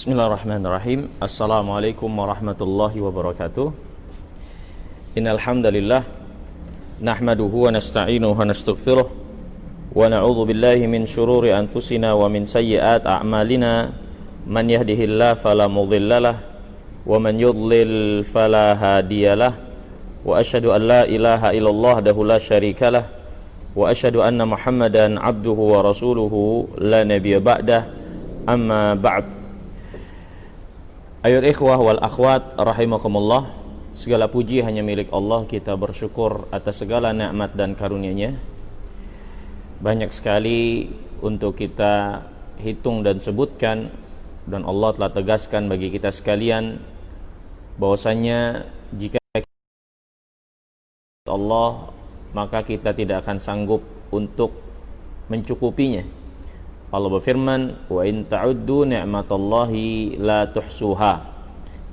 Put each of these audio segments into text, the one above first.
Bismillahirrahmanirrahim. Assalamualaikum warahmatullahi wabarakatuh. Innal hamdalillah nahmaduhu wa nasta'inuhu wa nastaghfiruh wa na'udzu billahi min shururi anfusina wa min sayyiati a'malina. Man yahdihillahu fala mudhillalah wa man yudlil fala hadiyalah. Wa asyhadu an la ilaha illallah wahdahu la syarikalah wa asyhadu anna Muhammadan abduhu wa rasuluhu la nabiyya ba'dah. Amma ba'd. Ayol ikhwah wal akhwat rahimakumullah, segala puji hanya milik Allah. Kita bersyukur atas segala nikmat dan karunia-Nya. Banyak sekali untuk kita hitung dan sebutkan, dan Allah telah tegaskan bagi kita sekalian bahwasanya jika Allah, maka kita tidak akan sanggup untuk mencukupinya. Allah berfirman, wa in ta'uddu ni'matallahi la tuhsuha.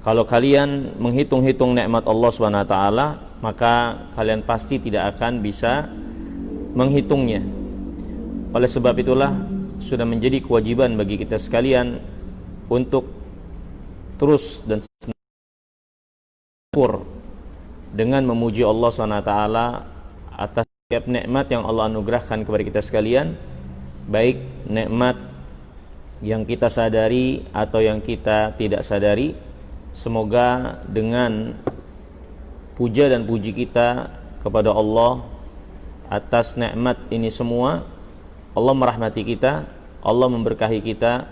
Kalau kalian menghitung-hitung nikmat Allah Subhanahu wa taala, maka kalian pasti tidak akan bisa menghitungnya. Oleh sebab itulah sudah menjadi kewajiban bagi kita sekalian untuk terus dan syukur dengan memuji Allah Subhanahu wa taala atas setiap nikmat yang Allah anugerahkan kepada kita sekalian, baik nikmat yang kita sadari atau yang kita tidak sadari. Semoga dengan puja dan puji kita kepada Allah atas nikmat ini semua, Allah merahmati kita, Allah memberkahi kita,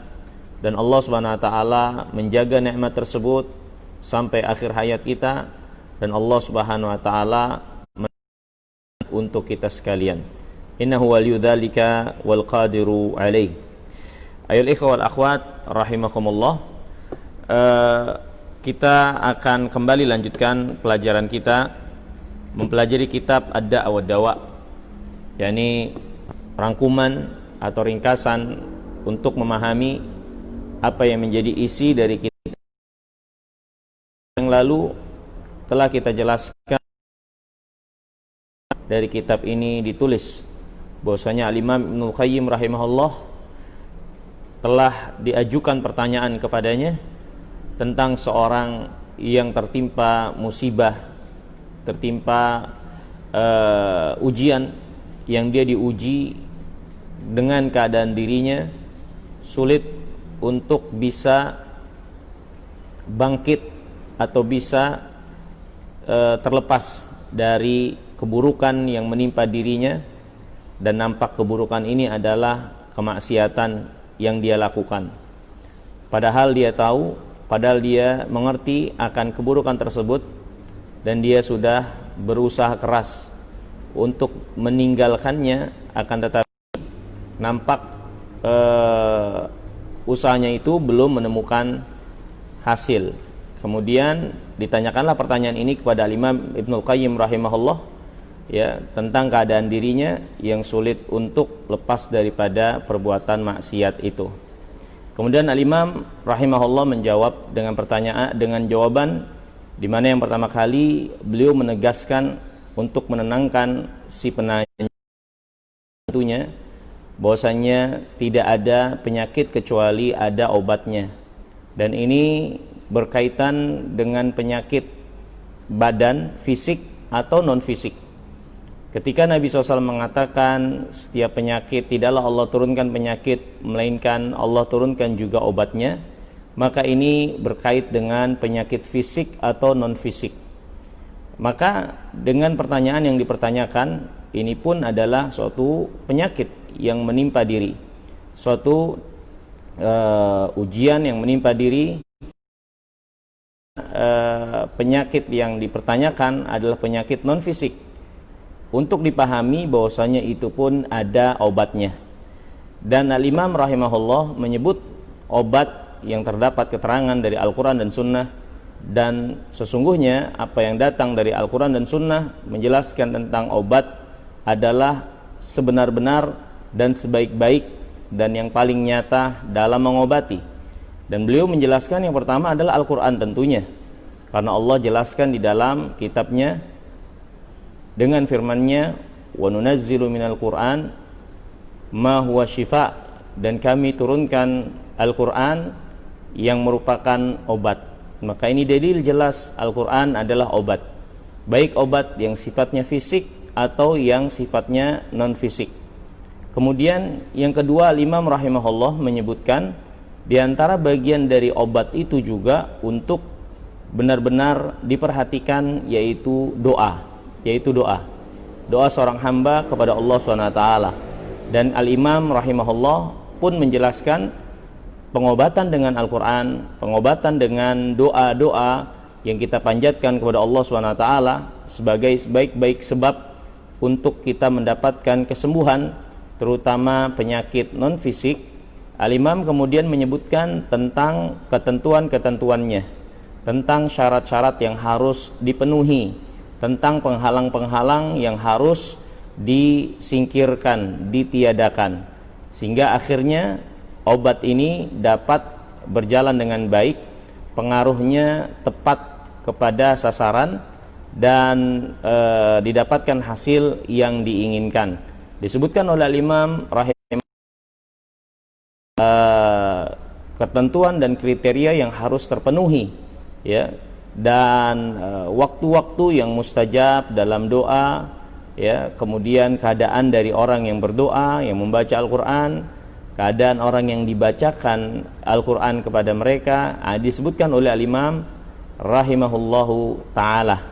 dan Allah Subhanahu wa taala menjaga nikmat tersebut sampai akhir hayat kita, dan Allah Subhanahu wa taala untuk kita sekalian. Innahu waliyudzalika wal qadiru alaih. Ayol ikhwah wal akhwat rahimakumullah, kita akan kembali lanjutkan pelajaran kita mempelajari kitab Ad-Da'wa wad-Dawa, yakni rangkuman atau ringkasan untuk memahami apa yang menjadi isi dari kitab yang lalu. Telah kita jelaskan dari kitab ini ditulis bahwasanya Al-Imam Ibnul Qayyim rahimahullah telah diajukan pertanyaan kepadanya tentang seorang yang tertimpa musibah, tertimpa ujian, yang dia diuji dengan keadaan dirinya sulit untuk bisa bangkit atau bisa terlepas dari keburukan yang menimpa dirinya. Dan nampak keburukan ini adalah kemaksiatan yang dia lakukan. Padahal dia tahu, padahal dia mengerti akan keburukan tersebut, dan dia sudah berusaha keras untuk meninggalkannya, akan tetapi nampak usahanya itu belum menemukan hasil. Kemudian ditanyakanlah pertanyaan ini kepada Imam Ibnul Qayyim rahimahullah, ya, tentang keadaan dirinya yang sulit untuk lepas daripada perbuatan maksiat itu. Kemudian Al-Imam rahimahullah menjawab dengan pertanyaan, dengan jawaban di mana yang pertama kali beliau menegaskan untuk menenangkan si penanya, tentunya bahwasanya tidak ada penyakit kecuali ada obatnya, dan ini berkaitan dengan penyakit badan, fisik atau non fisik. Ketika Nabi SAW mengatakan setiap penyakit tidaklah Allah turunkan penyakit, melainkan Allah turunkan juga obatnya, maka ini berkait dengan penyakit fisik atau non fisik. Maka dengan pertanyaan yang dipertanyakan ini pun adalah suatu penyakit yang menimpa diri, suatu ujian yang menimpa diri. Penyakit yang dipertanyakan adalah penyakit non fisik, untuk dipahami bahwasanya itu pun ada obatnya. Dan Al-Imam rahimahullah menyebut obat yang terdapat keterangan dari Al-Quran dan Sunnah, dan sesungguhnya apa yang datang dari Al-Quran dan Sunnah menjelaskan tentang obat adalah sebenar-benar dan sebaik-baik dan yang paling nyata dalam mengobati. Dan beliau menjelaskan yang pertama adalah Al-Quran tentunya, karena Allah jelaskan di dalam kitabnya dengan firman-Nya, wa nunazzilu minal Qur'an ma huwa syifa, dan kami turunkan Al-Quran yang merupakan obat. Maka ini dalil jelas Al-Quran adalah obat, baik obat yang sifatnya fisik atau yang sifatnya non-fisik. Kemudian yang kedua, Imam rahimahullah menyebutkan di antara bagian dari obat itu juga untuk benar-benar diperhatikan, yaitu doa. Doa seorang hamba kepada Allah SWT. Dan Al-Imam rahimahullah pun menjelaskan pengobatan dengan Al-Quran, pengobatan dengan doa-doa yang kita panjatkan kepada Allah SWT sebagai sebaik-baik sebab untuk kita mendapatkan kesembuhan, terutama penyakit non-fisik. Al-Imam kemudian menyebutkan tentang ketentuan-ketentuannya, tentang syarat-syarat yang harus dipenuhi, tentang penghalang-penghalang yang harus disingkirkan, ditiadakan, sehingga akhirnya obat ini dapat berjalan dengan baik, pengaruhnya tepat kepada sasaran, dan didapatkan hasil yang diinginkan. Disebutkan oleh Imam rahimahullah ketentuan dan kriteria yang harus terpenuhi, ya, dan waktu-waktu yang mustajab dalam doa, ya, kemudian keadaan dari orang yang berdoa, yang membaca Al-Quran, keadaan orang yang dibacakan Al-Quran kepada mereka, disebutkan oleh Al-Imam rahimahullahu ta'ala.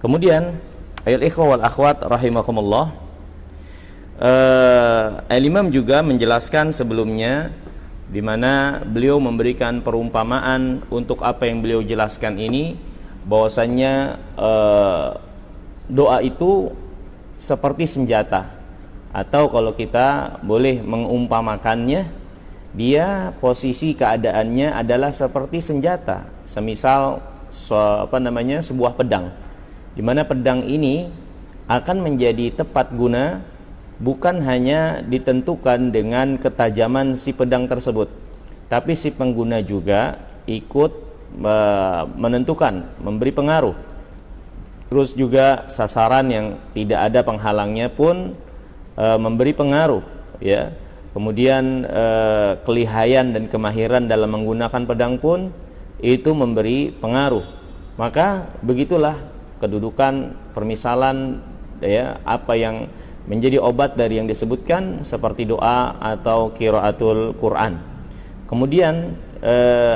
Kemudian ayat ikhwah wal akhwat rahimakumullah, Al-Imam juga menjelaskan sebelumnya, di mana beliau memberikan perumpamaan untuk apa yang beliau jelaskan ini, bahwasannya doa itu seperti senjata, atau kalau kita boleh mengumpamakannya, dia posisi keadaannya adalah seperti senjata, semisal sebuah pedang, di mana pedang ini akan menjadi tepat guna bukan hanya ditentukan dengan ketajaman si pedang tersebut, tapi si pengguna juga ikut menentukan, memberi pengaruh. Terus juga sasaran yang tidak ada penghalangnya pun memberi pengaruh, ya. Kemudian kelihayan dan kemahiran dalam menggunakan pedang pun itu memberi pengaruh. Maka begitulah kedudukan permisalan, ya, apa yang menjadi obat dari yang disebutkan seperti doa atau qiraatul Quran. Kemudian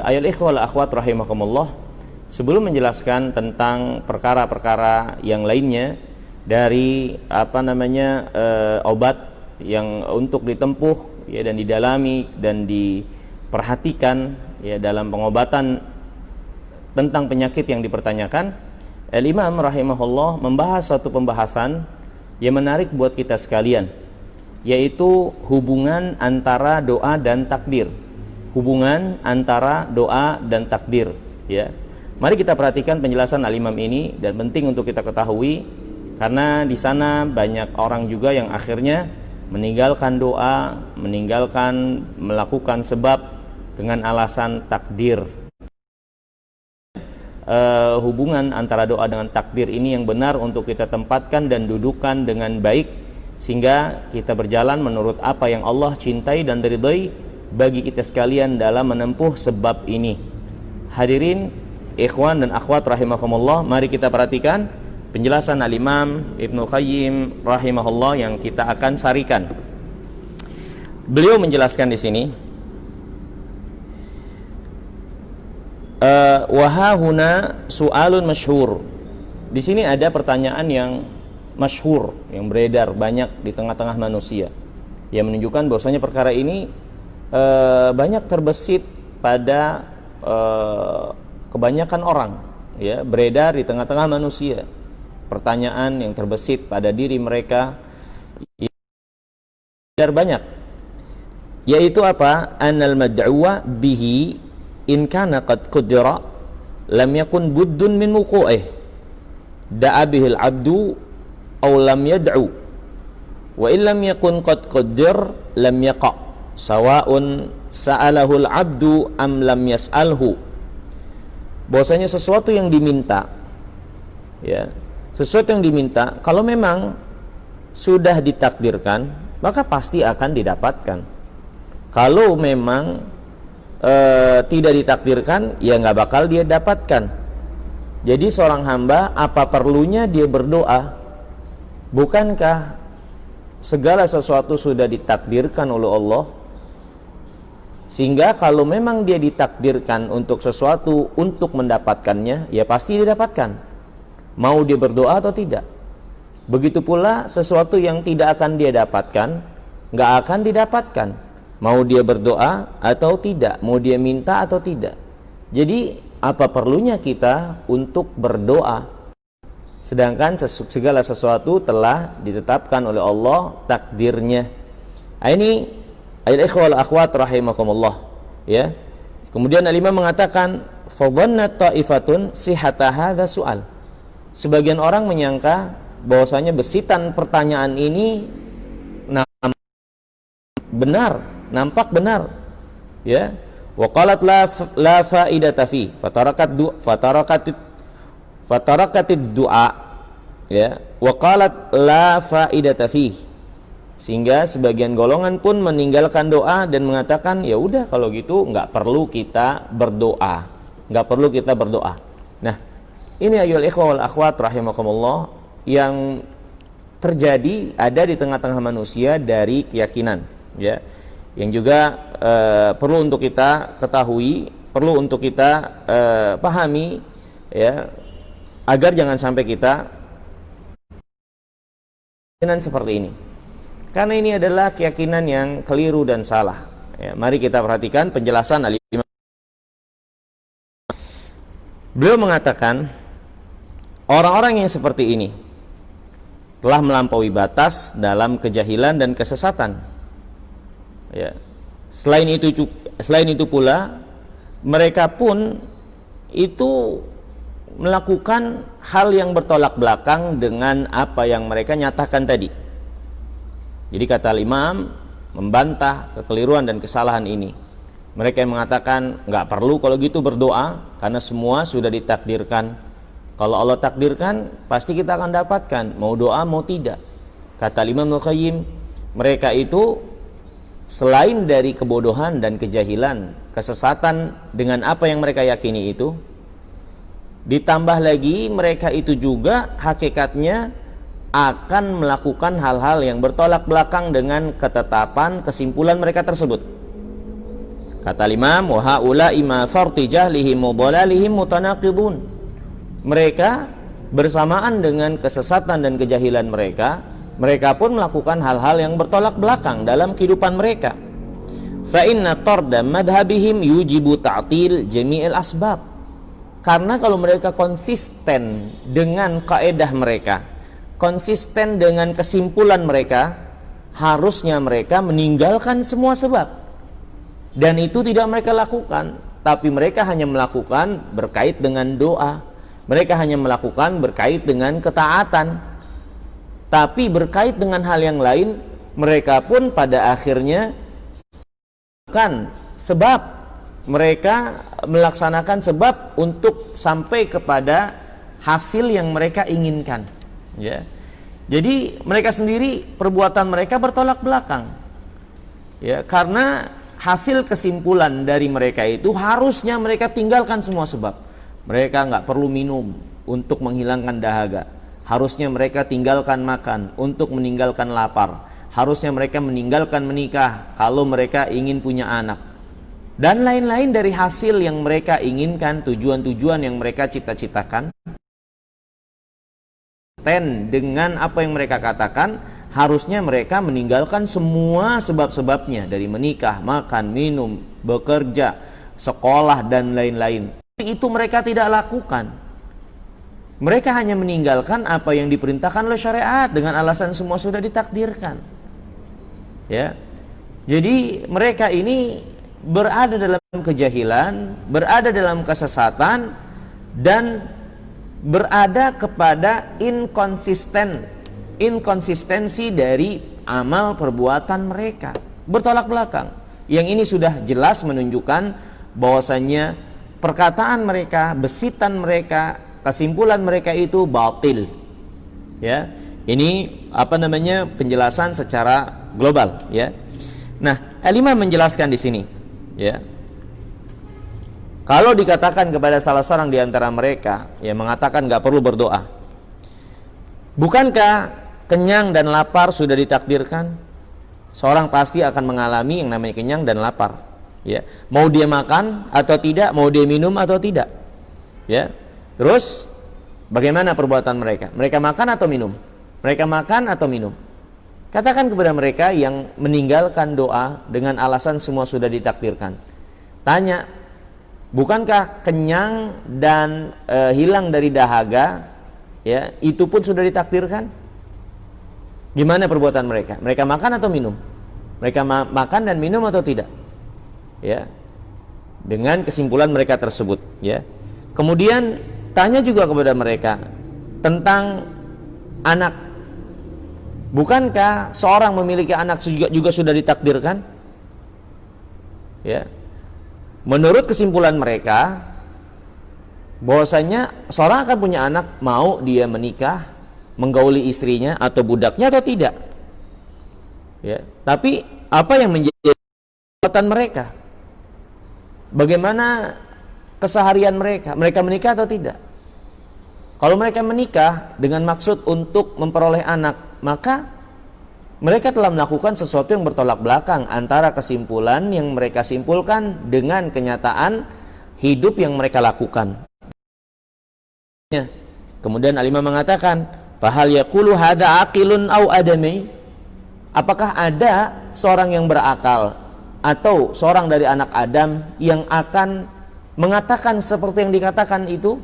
ayat ikhwal akhwat rahimakumullah, sebelum menjelaskan tentang perkara-perkara yang lainnya dari obat yang untuk ditempuh, ya, dan didalami dan diperhatikan, ya, dalam pengobatan tentang penyakit yang dipertanyakan, Imam rahimahullah membahas suatu pembahasan yang menarik buat kita sekalian, yaitu hubungan antara doa dan takdir. Hubungan antara doa dan takdir, ya. Mari kita perhatikan penjelasan Al-Imam ini, dan penting untuk kita ketahui, karena di sana banyak orang juga yang akhirnya meninggalkan doa, meninggalkan melakukan sebab dengan alasan takdir. Hubungan antara doa dengan takdir ini yang benar untuk kita tempatkan dan dudukan dengan baik, sehingga kita berjalan menurut apa yang Allah cintai dan ridhai bagi kita sekalian dalam menempuh sebab ini. Hadirin ikhwan dan akhwat rahimakumullah, mari kita perhatikan penjelasan Al-Imam Ibnu Qayyim rahimahullah yang kita akan sarikan. Beliau menjelaskan di sini, wahahuna su'alun masyhur. Di sini ada pertanyaan yang masyhur, yang beredar banyak di tengah-tengah manusia, yang menunjukkan bahwasanya perkara ini banyak terbesit pada kebanyakan orang, ya, beredar di tengah-tengah manusia. Pertanyaan yang terbesit pada diri mereka beredar banyak, yaitu apa? Anal mad'uwa bihi in kana qad qudira lam yakun buddun min wuqu'ih da'a bihil abdu aw lam yad'u wa illam yakun qad qadir lam yaqa sawa'un sa'alahul abdu am lam yas'alhu. Bahwasanya sesuatu yang diminta, ya, sesuatu yang diminta kalau memang sudah ditakdirkan maka pasti akan didapatkan. Kalau memang tidak ditakdirkan, ya nggak bakal dia dapatkan. Jadi seorang hamba apa perlunya dia berdoa? Bukankah segala sesuatu sudah ditakdirkan oleh Allah? Sehingga kalau memang dia ditakdirkan untuk sesuatu untuk mendapatkannya, ya pasti didapatkan, mau dia berdoa atau tidak. Begitu pula sesuatu yang tidak akan dia dapatkan, nggak akan didapatkan, mau dia berdoa atau tidak, mau dia minta atau tidak. Jadi apa perlunya kita untuk berdoa, sedangkan segala sesuatu telah ditetapkan oleh Allah takdirnya. Ini al-ikhwal akhwat rahimakumullah, ya. Kemudian al-imam mengatakan fa dhannat ta'ifatun sihhata hadza su'al. Sebagian orang menyangka bahwasanya besitan pertanyaan ini nampak benar, ya. Wa qalat la faidata fi fatarakatid du'a, ya. Wa qalat la faidata fi, sehingga sebagian golongan pun meninggalkan doa dan mengatakan ya udah kalau gitu nggak perlu kita berdoa, Nah, ini ayyuhal ikhwah wal akhwat rahimakumullah yang terjadi ada di tengah-tengah manusia dari keyakinan, ya, yang juga perlu untuk kita ketahui, perlu untuk kita pahami, ya, agar jangan sampai kita keyakinan seperti ini. Karena ini adalah keyakinan yang keliru dan salah. Ya, mari kita perhatikan penjelasan al-imam. Beliau mengatakan orang-orang yang seperti ini telah melampaui batas dalam kejahilan dan kesesatan. Ya. Selain itu pula mereka pun itu melakukan hal yang bertolak belakang dengan apa yang mereka nyatakan tadi. Jadi kata imam membantah kekeliruan dan kesalahan ini. Mereka yang mengatakan nggak perlu kalau gitu berdoa karena semua sudah ditakdirkan. Kalau Allah takdirkan pasti kita akan dapatkan, mau doa mau tidak. Kata Imam Al-Qayyim, mereka itu selain dari kebodohan dan kejahilan, kesesatan dengan apa yang mereka yakini itu, ditambah lagi mereka itu juga hakikatnya akan melakukan hal-hal yang bertolak belakang dengan ketetapan kesimpulan mereka tersebut. Kata Imam, wa haula'i ma farti jahlihim wa dhalalihim mutanaqidun. Mereka bersamaan dengan kesesatan dan kejahilan mereka pun melakukan hal-hal yang bertolak belakang dalam kehidupan mereka. Fa inna tarda madhhabihim yujibu ta'til jami'il asbab. Karena kalau mereka konsisten dengan kaidah mereka, konsisten dengan kesimpulan mereka, harusnya mereka meninggalkan semua sebab. Dan itu tidak mereka lakukan, tapi mereka hanya melakukan berkait dengan doa. Mereka hanya melakukan berkait dengan ketaatan. Tapi berkait dengan hal yang lain, mereka pun pada akhirnya kan sebab, mereka melaksanakan sebab untuk sampai kepada hasil yang mereka inginkan. Ya. Jadi mereka sendiri perbuatan mereka bertolak belakang. Ya, karena hasil kesimpulan dari mereka itu harusnya mereka tinggalkan semua sebab. Mereka nggak perlu minum untuk menghilangkan dahaga. Harusnya mereka tinggalkan makan untuk meninggalkan lapar. Harusnya mereka meninggalkan menikah kalau mereka ingin punya anak. Dan lain-lain dari hasil yang mereka inginkan, tujuan-tujuan yang mereka cita-citakan. Dengan apa yang mereka katakan, harusnya mereka meninggalkan semua sebab-sebabnya, dari menikah, makan, minum, bekerja, sekolah dan lain-lain. Tapi itu mereka tidak lakukan. Mereka hanya meninggalkan apa yang diperintahkan oleh syariat dengan alasan semua sudah ditakdirkan. Ya. Jadi mereka ini berada dalam kejahilan, berada dalam kesesatan, dan berada kepada inkonsistensi dari amal perbuatan mereka, bertolak belakang. Yang ini sudah jelas menunjukkan bahwasannya perkataan mereka, besitan mereka, kesimpulan mereka itu batil. Ya, ini penjelasan secara global. Ya, nah, Al-Imam menjelaskan di sini. Ya, Kalau dikatakan kepada salah seorang di antara mereka yang mengatakan nggak perlu berdoa, bukankah kenyang dan lapar sudah ditakdirkan? Seorang pasti akan mengalami yang namanya kenyang dan lapar. Ya, mau dia makan atau tidak, mau dia minum atau tidak. Ya, terus bagaimana perbuatan mereka? Mereka makan atau minum? Mereka makan atau minum? Katakan kepada mereka yang meninggalkan doa dengan alasan semua sudah ditakdirkan. Tanya, bukankah kenyang dan hilang dari dahaga, ya, itu pun sudah ditakdirkan? Gimana perbuatan mereka? Mereka makan atau minum? Mereka makan dan minum atau tidak? Ya, dengan kesimpulan mereka tersebut. Ya, kemudian tanya juga kepada mereka tentang anak. Bukankah seorang memiliki anak juga sudah ditakdirkan? Ya, menurut kesimpulan mereka, bahwasanya seorang akan punya anak, mau dia menikah, menggauli istrinya atau budaknya atau tidak. Ya, tapi apa yang menjadi perbuatan mereka? Bagaimana keseharian mereka? Mereka menikah atau tidak? Kalau mereka menikah dengan maksud untuk memperoleh anak, maka mereka telah melakukan sesuatu yang bertolak belakang antara kesimpulan yang mereka simpulkan dengan kenyataan hidup yang mereka lakukan. Kemudian Al-Imam mengatakan, "Fahal yaqulu hadza aqilun au adami?" Apakah ada seorang yang berakal atau seorang dari anak Adam yang akan mengatakan seperti yang dikatakan itu?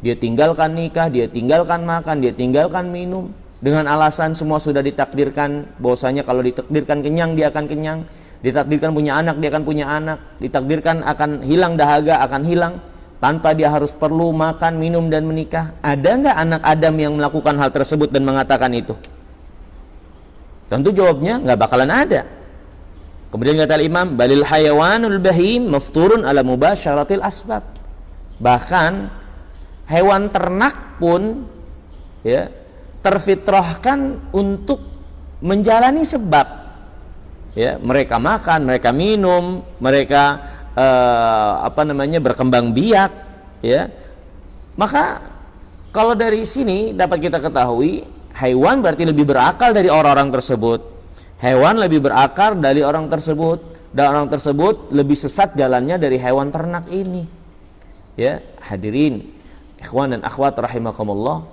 Dia tinggalkan nikah, dia tinggalkan makan, dia tinggalkan minum dengan alasan semua sudah ditakdirkan, bahwasanya kalau ditakdirkan kenyang dia akan kenyang, ditakdirkan punya anak dia akan punya anak, ditakdirkan akan hilang dahaga akan hilang tanpa dia harus perlu makan, minum dan menikah. Ada nggak anak Adam yang melakukan hal tersebut dan mengatakan itu? Tentu jawabnya nggak bakalan ada. Kemudian kata Imam, balil hayawanul bahim mafturun ala mubasyaratil asbab. Bahkan hewan ternak pun, ya, terfitrahkan untuk menjalani sebab. Ya, mereka makan, mereka minum, mereka berkembang biak, ya. Maka kalau dari sini dapat kita ketahui, hewan berarti lebih berakal dari orang-orang tersebut. Hewan lebih berakal dari orang tersebut, dan orang tersebut lebih sesat jalannya dari hewan ternak ini. Ya, hadirin, ikhwan dan akhwat rahimakumullah,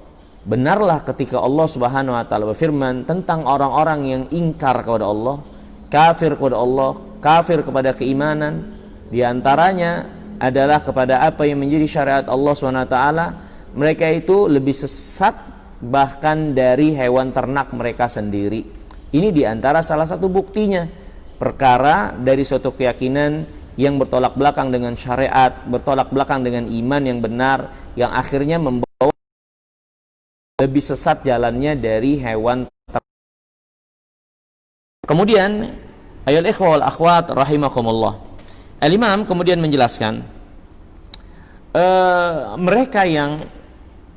benarlah ketika Allah Subhanahu wa taala berfirman tentang orang-orang yang ingkar kepada Allah, kafir kepada Allah, kafir kepada keimanan, di antaranya adalah kepada apa yang menjadi syariat Allah Subhanahu wa taala, mereka itu lebih sesat bahkan dari hewan ternak mereka sendiri. Ini di antara salah satu buktinya, perkara dari suatu keyakinan yang bertolak belakang dengan syariat, bertolak belakang dengan iman yang benar, yang akhirnya membawa lebih sesat jalannya dari hewan. Kemudian ayol ikhwal akhwat rahimakumullah, Al-Imam kemudian menjelaskan, mereka yang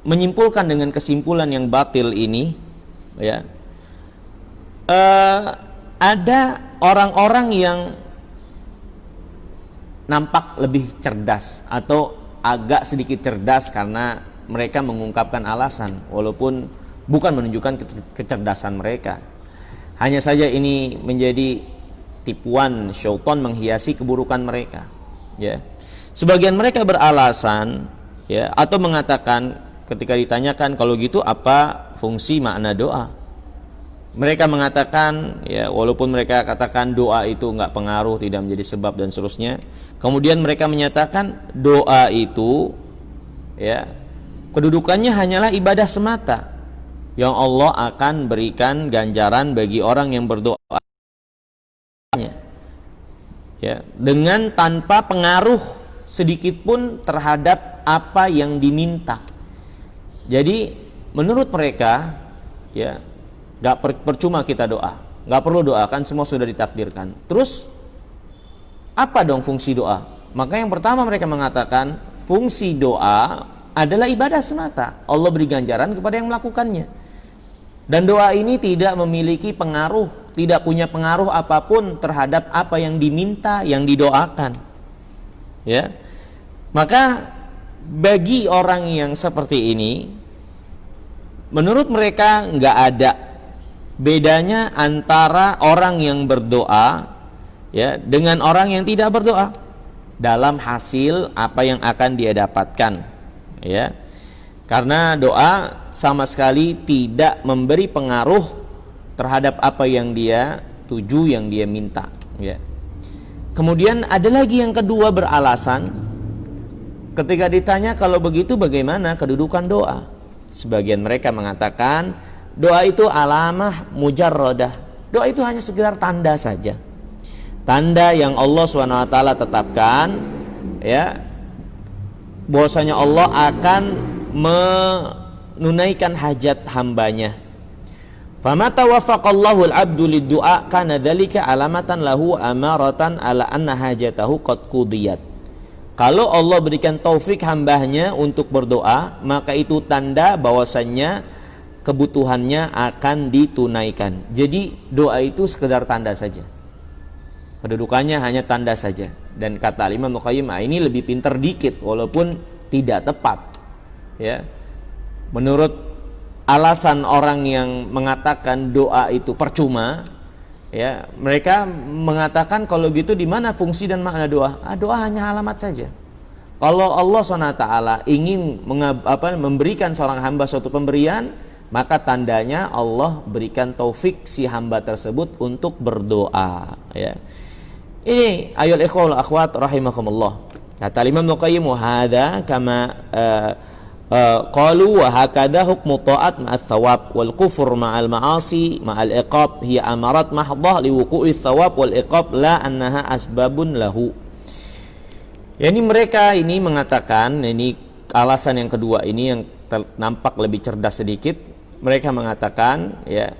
menyimpulkan dengan kesimpulan yang batil ini, ya, ada orang-orang yang nampak lebih cerdas atau agak sedikit cerdas karena mereka mengungkapkan alasan walaupun bukan menunjukkan kecerdasan mereka. Hanya saja ini menjadi tipuan syaitan menghiasi keburukan mereka. Ya. Sebagian mereka beralasan, ya, atau mengatakan ketika ditanyakan, kalau gitu apa fungsi makna doa? Mereka mengatakan, ya, walaupun mereka katakan doa itu enggak pengaruh, tidak menjadi sebab dan seterusnya. Kemudian mereka menyatakan doa itu, ya, kedudukannya hanyalah ibadah semata, yang Allah akan berikan ganjaran bagi orang yang berdoa, ya, dengan tanpa pengaruh sedikit pun terhadap apa yang diminta. Jadi menurut mereka, ya, gak percuma kita doa, gak perlu doakan, semua sudah ditakdirkan. Terus apa dong fungsi doa? Maka yang pertama mereka mengatakan fungsi doa adalah ibadah semata, Allah beri ganjaran kepada yang melakukannya. Dan doa ini tidak memiliki pengaruh, tidak punya pengaruh apapun terhadap apa yang diminta, yang didoakan. Ya, Maka bagi orang yang seperti ini, menurut mereka nggak ada bedanya antara orang yang berdoa ya dengan orang yang tidak berdoa dalam hasil apa yang akan dia dapatkan, ya. Karena doa sama sekali tidak memberi pengaruh terhadap apa yang dia tuju, yang dia minta, ya. Kemudian ada lagi yang kedua beralasan ketika ditanya kalau begitu bagaimana kedudukan doa. Sebagian mereka mengatakan doa itu alamah mujarradah. Doa itu hanya sekedar tanda saja. Tanda yang Allah SWT tetapkan, ya, bahwasanya Allah akan menunaikan hajat hambanya. Famata wafaqallahu al-'abdu lid-du'a kana dzalika alamatan lahu amaratan ala anna hajatahu qad qudiyat. Kalau Allah berikan taufik hambanya untuk berdoa, maka itu tanda bahwasannya kebutuhannya akan ditunaikan. Jadi doa itu sekedar tanda saja. Kedudukannya hanya tanda saja. Dan kata Imam Al-Qayyim, ini lebih pintar dikit walaupun tidak tepat. Ya. Menurut alasan orang yang mengatakan doa itu percuma, ya, mereka mengatakan kalau gitu di mana fungsi dan makna doa? Doa hanya alamat saja. Kalau Allah SWT ingin memberikan seorang hamba suatu pemberian, maka tandanya Allah berikan taufik si hamba tersebut untuk berdoa, ya. Ini ayol ikhwah wal akhwat rahimakumullah. Kata Imam Al-Qayyim, hadza kama qalu wa hakadha hukmu ta'at ma'ats thawab wal kufur ma'al ma'asi ma'al iqab hiya amarat mahdhah liwuqu'i thawab wal iqab la annaha asbabun lahu. Yani mereka ini mengatakan, ini alasan yang kedua ini yang nampak lebih cerdas sedikit. Mereka mengatakan, ya,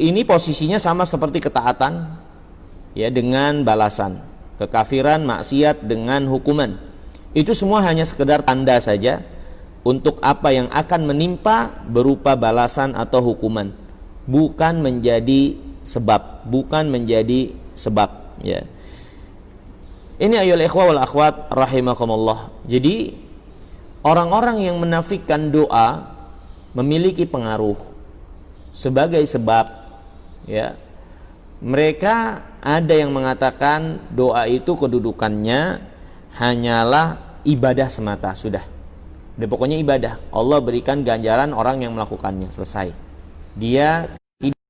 ini posisinya sama seperti ketaatan, ya, dengan balasan, kekafiran, maksiat dengan hukuman. Itu semua hanya sekedar tanda saja untuk apa yang akan menimpa berupa balasan atau hukuman, bukan menjadi sebab, ya. Ini ayol ikhwah wal akhwat rahimakumullah. Jadi orang-orang yang menafikan doa memiliki pengaruh sebagai sebab, ya. Mereka ada yang mengatakan doa itu kedudukannya hanyalah ibadah semata, sudah. Dia pokoknya ibadah. Allah berikan ganjaran orang yang melakukannya, selesai. Dia tidak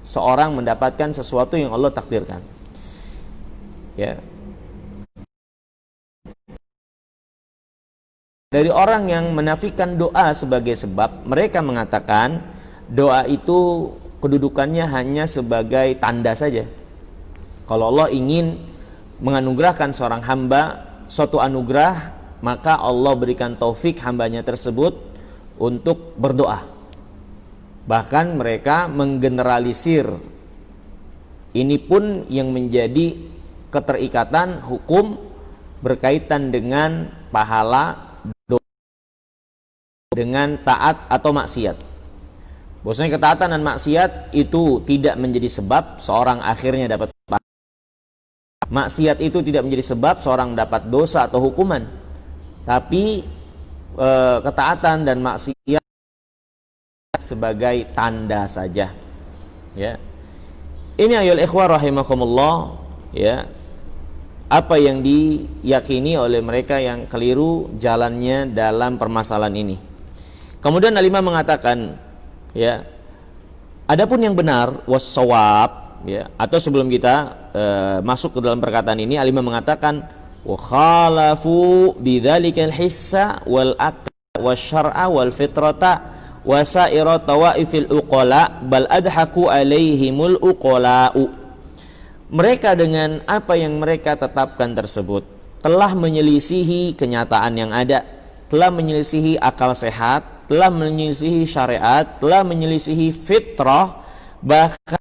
seorang mendapatkan sesuatu yang Allah takdirkan. Ya. Dari orang yang menafikan doa sebagai sebab, mereka mengatakan doa itu kedudukannya hanya sebagai tanda saja. Kalau Allah ingin menganugerahkan seorang hamba suatu anugerah, maka Allah berikan taufik hambanya tersebut untuk berdoa. Bahkan mereka menggeneralisir. Ini pun yang menjadi keterikatan hukum berkaitan dengan pahala doa, dengan taat atau maksiat. Bahwasanya ketaatan dan maksiat itu tidak menjadi sebab seorang akhirnya dapat pahala. Maksiat itu tidak menjadi sebab seorang dapat dosa atau hukuman. Tapi ketaatan dan maksiat sebagai tanda saja, ya. Ini ayol ikhwah rahimakumullah, ya, apa yang diyakini oleh mereka yang keliru jalannya dalam permasalahan ini. Kemudian Al-Imam mengatakan, ya, adapun yang benar was-shawab, ya, atau sebelum kita masuk ke dalam perkataan ini, Al-Imam mengatakan wa khalafu bidzalikal hissa wal aql wasyar'a wal fitrata wa sa'ira tawaifil uqala bal adhaku alaihimul uqala'u. Mereka dengan apa yang mereka tetapkan tersebut telah menyelisihi kenyataan yang ada, telah menyelisihi akal sehat, telah menyelisihi syariat, telah menyelisihi fitrah, bahkan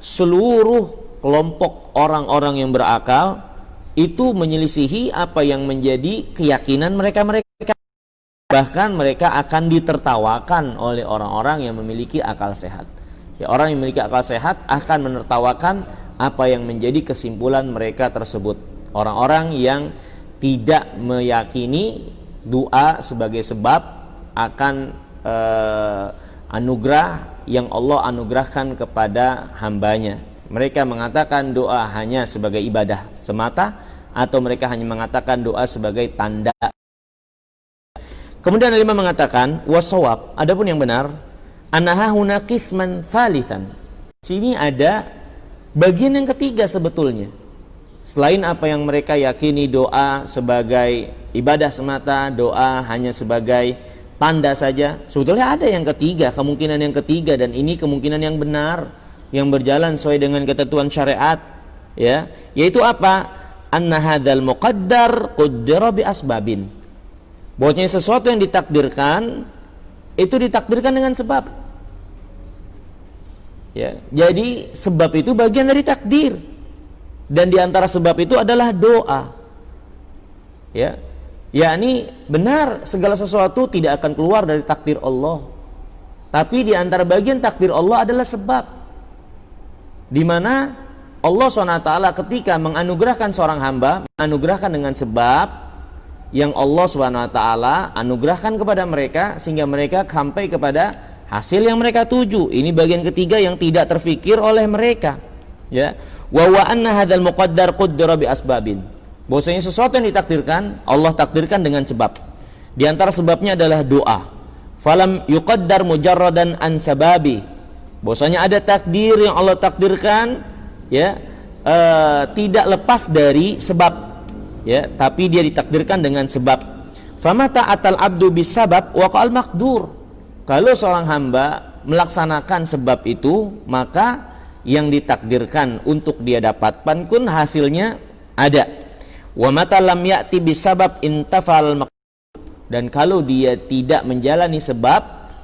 seluruh kelompok orang-orang yang berakal itu menyelisihi apa yang menjadi keyakinan mereka. Bahkan mereka akan ditertawakan oleh orang-orang yang memiliki akal sehat. Ya, orang yang memiliki akal sehat akan menertawakan apa yang menjadi kesimpulan mereka tersebut. Orang-orang yang tidak meyakini doa sebagai sebab akan anugerah yang Allah anugerahkan kepada hambanya. Mereka mengatakan doa hanya sebagai ibadah semata, atau mereka hanya mengatakan doa sebagai tanda. Kemudian Al-Imam mengatakan wasawab, adapun yang benar, annaha huna qisman thalithan. Sini ada bagian yang ketiga sebetulnya. Selain apa yang mereka yakini doa sebagai ibadah semata, doa hanya sebagai tanda saja, sebetulnya ada yang ketiga, kemungkinan yang ketiga, dan ini kemungkinan yang benar, yang berjalan sesuai dengan ketentuan syariat, ya, yaitu apa? Anna hadzal muqaddar qaddara bi asbabin. Bahwasanya sesuatu yang ditakdirkan itu ditakdirkan dengan sebab. Ya, jadi sebab itu bagian dari takdir. Dan di antara sebab itu adalah doa. Ya. Yakni benar segala sesuatu tidak akan keluar dari takdir Allah. Tapi di antara bagian takdir Allah adalah sebab. Di mana Allah SWT ketika menganugerahkan seorang hamba, menganugerahkan dengan sebab yang Allah SWT anugerahkan kepada mereka, sehingga mereka sampai kepada hasil yang mereka tuju. Ini bagian ketiga yang tidak terfikir oleh mereka, ya. Wa anna hadzal muqaddar qaddara bi asbabin. Bahwasanya sesuatu yang ditakdirkan, Allah takdirkan dengan sebab. Di antara sebabnya adalah doa. Falam yuqaddar mujarradan an sababi. Bahwasanya ada takdir yang Allah takdirkan, ya, tidak lepas dari sebab, ya, tapi dia ditakdirkan dengan sebab. Famata atal abdu bisabab waqal maqdur. Kalau seorang hamba melaksanakan sebab itu, maka yang ditakdirkan untuk dia dapatkan pun hasilnya ada. Wa mata lam ya'ti bisabab intafal maqdur. Dan kalau dia tidak menjalani sebab,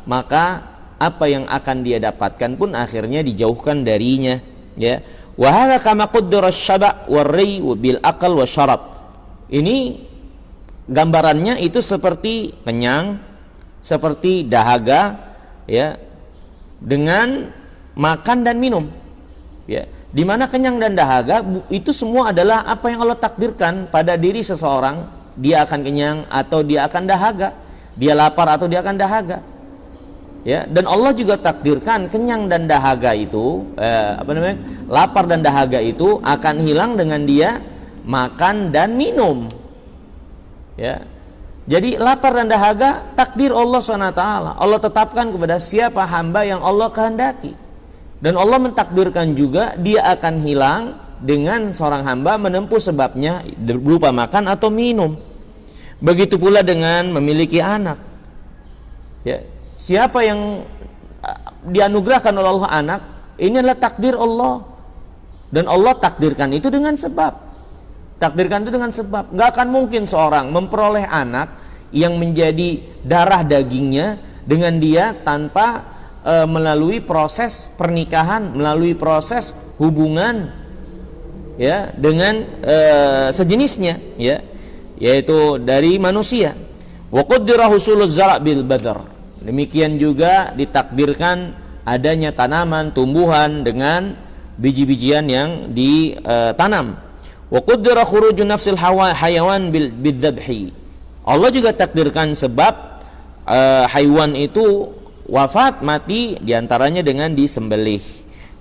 maka apa yang akan dia dapatkan pun akhirnya dijauhkan darinya, ya. Wa hadza kama qaddara asy-syaba' war-ri bil aqal wa syarab. Ini gambarannya itu seperti kenyang, seperti dahaga, ya, dengan makan dan minum, ya. Di mana kenyang dan dahaga itu semua adalah apa yang Allah takdirkan pada diri seseorang. Dia akan kenyang atau dia akan dahaga, dia lapar atau dia akan dahaga, ya. Dan Allah juga takdirkan kenyang dan dahaga itu, lapar dan dahaga itu akan hilang dengan dia makan dan minum, ya. Jadi lapar dan dahaga takdir Allah SWT. Allah tetapkan kepada siapa hamba yang Allah kehendaki. Dan Allah mentakdirkan juga dia akan hilang dengan seorang hamba menempuh sebabnya berupa makan atau minum. Begitu pula dengan memiliki anak, ya. Siapa yang dianugerahkan oleh Allah anak, ini adalah takdir Allah. Dan Allah takdirkan itu dengan sebab. Takdirkan itu dengan sebab. Nggak akan mungkin seorang memperoleh anak yang menjadi darah dagingnya dengan dia tanpa melalui proses pernikahan, melalui proses hubungan, ya, dengan sejenisnya, ya, yaitu dari manusia. Wa qaddara husuluz zara' bil badar. Demikian juga ditakdirkan adanya tanaman, tumbuhan dengan biji-bijian yang ditanam. Wa qaddara khurujun nafsil hayawan bidzabhi. Allah juga takdirkan sebab haiwan itu wafat, mati, diantaranya dengan disembelih.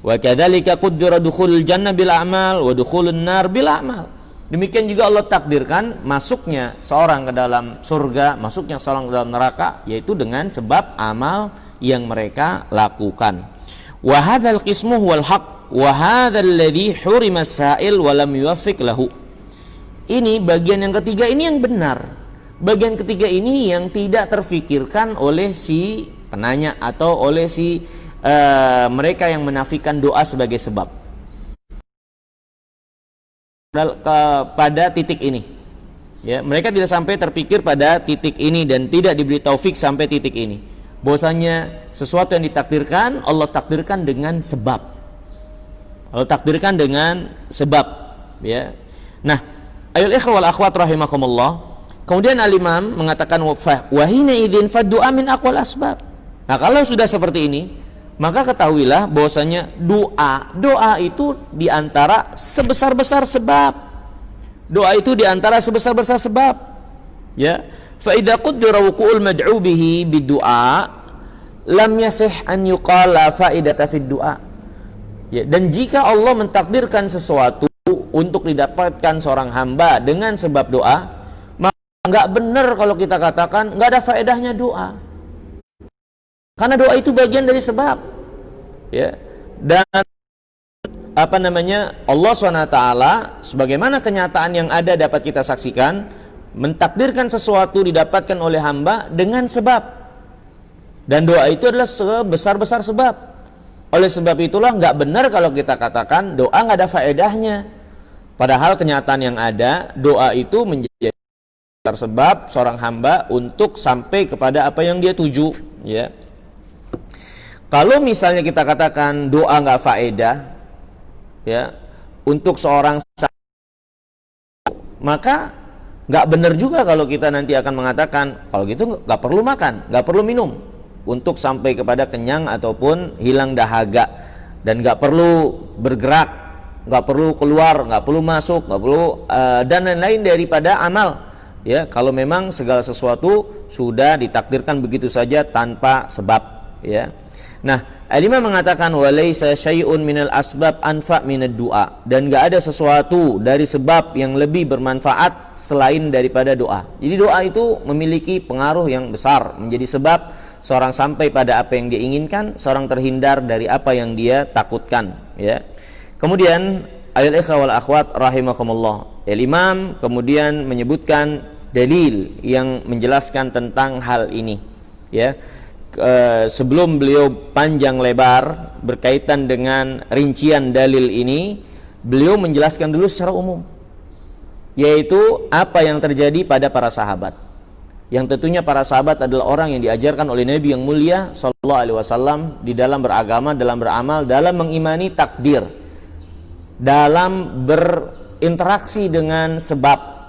Wa kadzalika qaddara dukhulul jannah bil a'mal wa dukhulun nar bil a'mal. Demikian juga Allah takdirkan masuknya seorang ke dalam surga, masuknya seorang ke dalam neraka, yaitu dengan sebab amal yang mereka lakukan. Wa hadzal qismu wal haq wa hadzal ladzi hurima as-sa'il wa lam yuwaffiq lahu. Ini bagian yang ketiga, ini yang benar. Bagian ketiga ini yang tidak terfikirkan oleh si penanya atau oleh si mereka yang menafikan doa sebagai sebab. Pada titik ini, ya, mereka tidak sampai terpikir pada titik ini dan tidak diberi taufik sampai titik ini. Bahwasanya sesuatu yang ditakdirkan, Allah takdirkan dengan sebab. Allah takdirkan dengan sebab, ya. Nah, ayol ikhwah wal akhwat rahimakumullah. Kemudian al-imam mengatakan wa hina idzin fad-du'a min aqwal asbab. Nah, kalau sudah seperti ini, maka ketahuilah bahwasanya doa itu diantara sebesar-besar sebab. Doa itu diantara sebesar-besar sebab. Ya, fa idza qaddara wuqu'ul mad'u bihi bidu'a lam yasih an yuqala faidata fid du'a. Ya, dan jika Allah mentakdirkan sesuatu untuk didapatkan seorang hamba dengan sebab doa, maka nggak benar kalau kita katakan nggak ada faedahnya doa. Karena doa itu bagian dari sebab. Ya. Dan Allah SWT sebagaimana kenyataan yang ada dapat kita saksikan, mentakdirkan sesuatu didapatkan oleh hamba dengan sebab, dan doa itu adalah sebesar-besar sebab. Oleh sebab itulah nggak benar kalau kita katakan doa nggak ada faedahnya, padahal kenyataan yang ada, doa itu menjadi sebab seorang hamba untuk sampai kepada apa yang dia tuju. Ya, kalau misalnya kita katakan doa nggak faedah, ya, untuk seorang, maka nggak benar juga kalau kita nanti akan mengatakan kalau gitu nggak perlu makan, nggak perlu minum untuk sampai kepada kenyang ataupun hilang dahaga, dan nggak perlu bergerak, nggak perlu keluar, nggak perlu masuk, nggak perlu dan lain-lain daripada amal. Ya, kalau memang segala sesuatu sudah ditakdirkan begitu saja tanpa sebab. Ya. Nah, Al-Imam mengatakan walaysa syai'un minal asbab anfa' minad du'a, dan enggak ada sesuatu dari sebab yang lebih bermanfaat selain daripada doa. Jadi doa itu memiliki pengaruh yang besar, menjadi sebab seorang sampai pada apa yang dia inginkan, seorang terhindar dari apa yang dia takutkan, ya. Kemudian ayat ikhwal akhwat rahimakumullah, Al-Imam kemudian menyebutkan dalil yang menjelaskan tentang hal ini, ya. Sebelum beliau panjang lebar berkaitan dengan rincian dalil ini, beliau menjelaskan dulu secara umum, yaitu apa yang terjadi pada para sahabat, yang tentunya para sahabat adalah orang yang diajarkan oleh Nabi yang mulia Sallallahu Alaihi Wasallam di dalam beragama, dalam beramal, dalam mengimani takdir, dalam berinteraksi dengan sebab.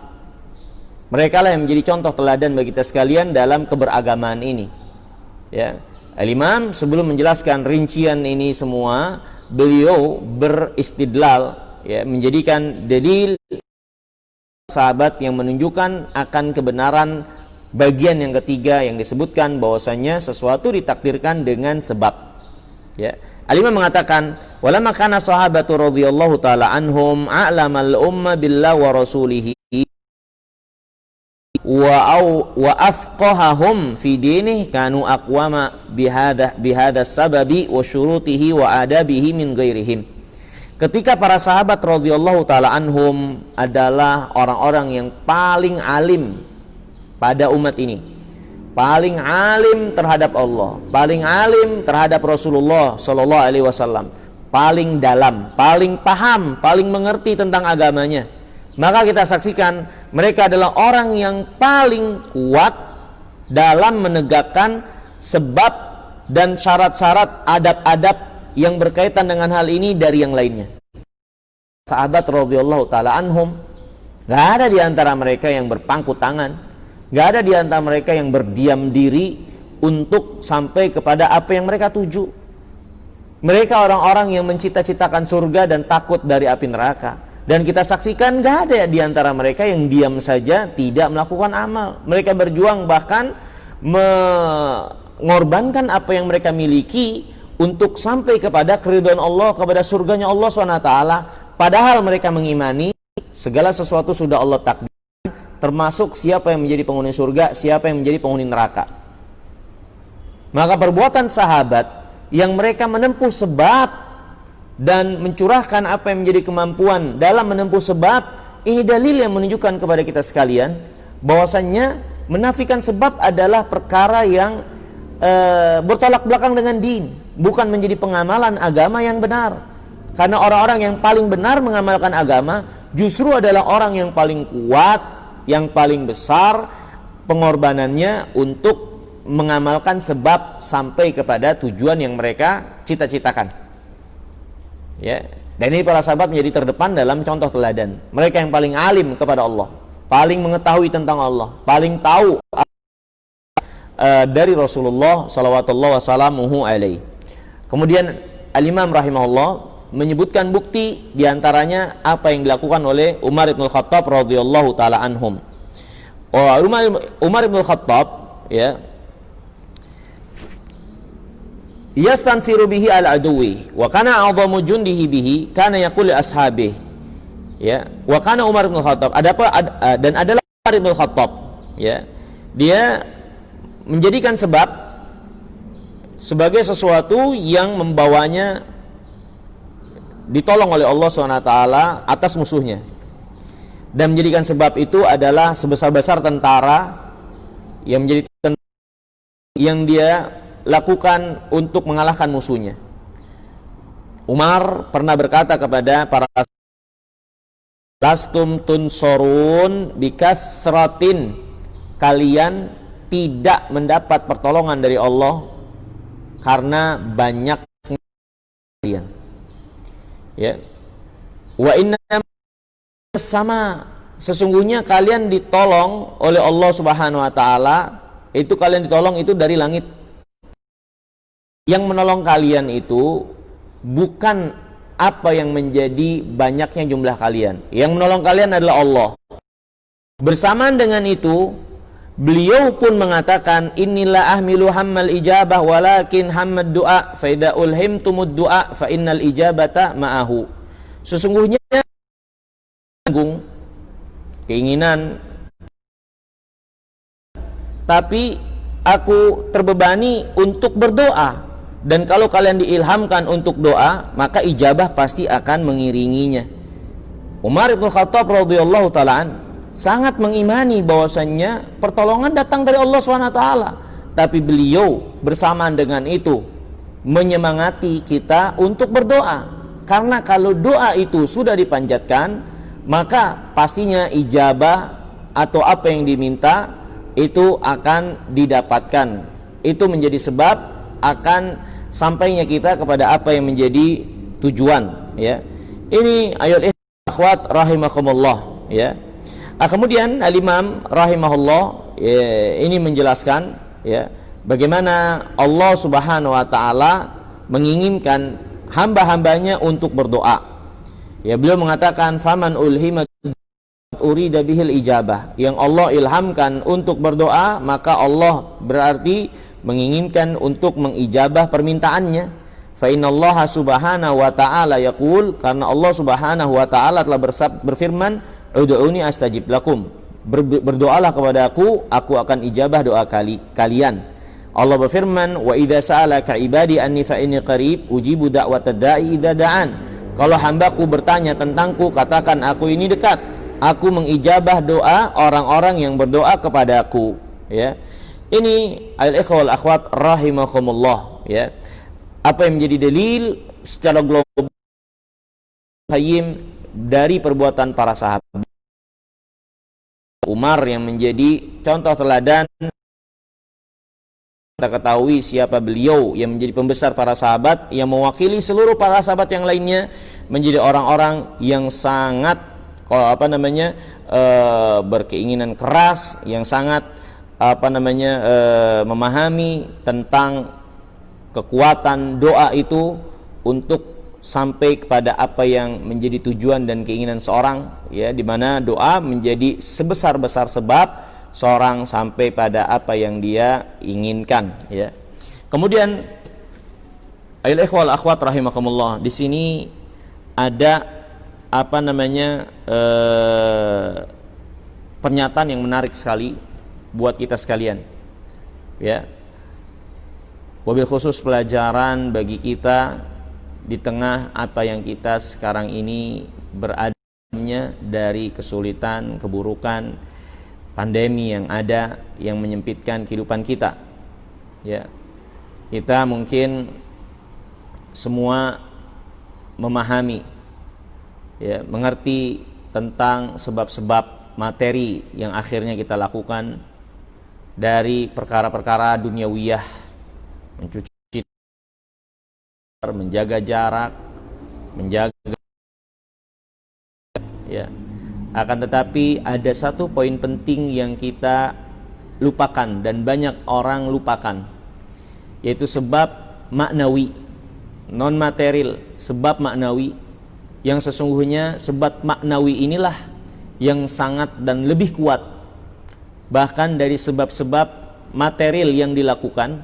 Mereka lah yang menjadi contoh teladan bagi kita sekalian dalam keberagamaan ini. Ya, Al-Imam sebelum menjelaskan rincian ini semua, beliau beristidlal, ya, menjadikan dalil sahabat yang menunjukkan akan kebenaran bagian yang ketiga yang disebutkan bahwasanya sesuatu ditakdirkan dengan sebab. Ya, Al-Imam mengatakan walamma kana sahabatu radhiyallahu taala anhum a'lamal umma billahi wa rasulihi wa afqahahum fi dinih kanu aqwama bihada sababi wa syurutihi wa adabihi min ghairihim. Ketika para sahabat radhiyallahu taala anhum adalah orang-orang yang paling alim pada umat ini, paling alim terhadap Allah, paling alim terhadap Rasulullah sallallahu alaihi wasallam, paling dalam, paling paham, paling mengerti tentang agamanya, maka kita saksikan mereka adalah orang yang paling kuat dalam menegakkan sebab dan syarat-syarat adab-adab yang berkaitan dengan hal ini dari yang lainnya. Sahabat radhiyallahu taala anhum, gak ada di antara mereka yang berpangku tangan, gak ada di antara mereka yang berdiam diri untuk sampai kepada apa yang mereka tuju. Mereka orang-orang yang mencita-citakan surga dan takut dari api neraka. Dan kita saksikan gak ada di antara mereka yang diam saja tidak melakukan amal. Mereka berjuang, bahkan mengorbankan apa yang mereka miliki untuk sampai kepada keridhaan Allah, kepada surganya Allah SWT. Padahal mereka mengimani segala sesuatu sudah Allah takdirkan, termasuk siapa yang menjadi penghuni surga, siapa yang menjadi penghuni neraka. Maka perbuatan sahabat yang mereka menempuh sebab dan mencurahkan apa yang menjadi kemampuan dalam menempuh sebab, ini dalil yang menunjukkan kepada kita sekalian bahwasannya menafikan sebab adalah perkara yang bertolak belakang dengan din, bukan menjadi pengamalan agama yang benar. Karena orang-orang yang paling benar mengamalkan agama justru adalah orang yang paling kuat, yang paling besar pengorbanannya untuk mengamalkan sebab sampai kepada tujuan yang mereka cita-citakan. Ya, dan ini para sahabat menjadi terdepan dalam contoh teladan. Mereka yang paling alim kepada Allah, paling mengetahui tentang Allah, paling tahu dari Rasulullah sallallahu wasallam alaihi. Kemudian Al-Imam rahimahullah menyebutkan bukti diantaranya apa yang dilakukan oleh Umar ibn Khattab radhiyallahu taala anhum. Umar ibn Khattab ya yastansiru bihi al-aduwi wa kana a'dhamu jundihi bihi kana yaqulu ashabihi ya wa kana Umar ibn Khattab dan adalah Umar ibn Khattab ya dia menjadikan sebab sebagai sesuatu yang membawanya ditolong oleh Allah SWT atas musuhnya, dan menjadikan sebab itu adalah sebesar-besar tentara yang menjadi yang dia lakukan untuk mengalahkan musuhnya. Umar pernah berkata kepada para lastum tunsorun bikasratin, kalian tidak mendapat pertolongan dari Allah karena banyak kalian. Ya. Wa inna sama, sesungguhnya kalian ditolong oleh Allah Subhanahu wa taala, itu kalian ditolong itu dari langit. Yang menolong kalian itu bukan apa yang menjadi banyaknya jumlah kalian. Yang menolong kalian adalah Allah. Bersamaan dengan itu, beliau pun mengatakan, inilah ahmilu hammal ijabah walakin hammad du'a fa idza ulhimtumud du'a fa innal ijabata ma'ahu. Sesungguhnya keinginan, tapi aku terbebani untuk berdoa. Dan kalau kalian diilhamkan untuk doa, maka ijabah pasti akan mengiringinya. Umar ibn Khattab radhiyallahu ta'ala sangat mengimani bahwasannya pertolongan datang dari Allah SWT. Tapi beliau bersamaan dengan itu menyemangati kita untuk berdoa. Karena kalau doa itu sudah dipanjatkan, maka pastinya ijabah atau apa yang diminta itu akan didapatkan. Itu menjadi sebab akan sampainya kita kepada apa yang menjadi tujuan, ya. Ini ayat ikhwat rahimakumullah, ya. Kemudian al-Imam rahimahullah ini menjelaskan ya bagaimana Allah Subhanahu wa taala menginginkan hamba-hambanya untuk berdoa. Ya, beliau mengatakan faman ulhima urida bihil ijabah, yang Allah ilhamkan untuk berdoa, maka Allah berarti menginginkan untuk mengijabah permintaannya. Fa innallaha subhanahu wa ta'ala yaqul, karena Allah Subhanahu wa ta'ala telah berfirman, ud'uni astajib lakum, berdoalah kepada aku akan ijabah doa kalian. Allah berfirman, wa idza sa'alaka ibadi anni fa inni qarib ujibu da'watad da'i idza da'an. Kalau hambaku bertanya tentangku, katakan aku ini dekat, aku mengijabah doa orang-orang yang berdoa kepadaku, ya. Ini al-ikhwal akhwat rahimakumullah, ya. Apa yang menjadi dalil secara global dari perbuatan para sahabat. Umar yang menjadi contoh teladan, kita ketahui siapa beliau yang menjadi pembesar para sahabat, yang mewakili seluruh para sahabat yang lainnya menjadi orang-orang yang sangat berkeinginan keras, yang sangat memahami tentang kekuatan doa itu untuk sampai kepada apa yang menjadi tujuan dan keinginan seorang, ya, di mana doa menjadi sebesar-besar sebab seorang sampai pada apa yang dia inginkan, ya. Kemudian ayol ikhwal akhwat rahimakumullah, di sini ada pernyataan yang menarik sekali buat kita sekalian, ya. Wabil khusus pelajaran bagi kita di tengah apa yang kita sekarang ini beradanya dari kesulitan, keburukan, pandemi yang ada yang menyempitkan kehidupan kita, ya. Kita mungkin semua memahami, ya, mengerti tentang sebab-sebab materi yang akhirnya kita lakukan dari perkara-perkara duniawiyah, mencuci, menjaga jarak, ya. Akan tetapi ada satu poin penting yang kita lupakan dan banyak orang lupakan, yaitu sebab maknawi, non material, sebab maknawi, yang sesungguhnya sebab maknawi inilah yang sangat dan lebih kuat bahkan dari sebab-sebab material yang dilakukan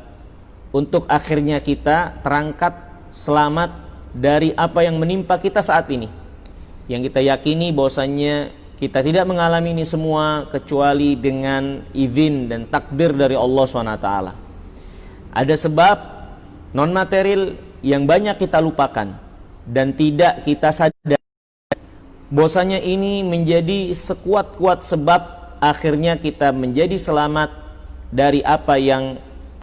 untuk akhirnya kita terangkat selamat dari apa yang menimpa kita saat ini. Yang kita yakini bahwasannya kita tidak mengalami ini semua kecuali dengan izin dan takdir dari Allah SWT. Ada sebab non material yang banyak kita lupakan dan tidak kita sadar bahwasanya ini menjadi sekuat-kuat sebab akhirnya kita menjadi selamat dari apa yang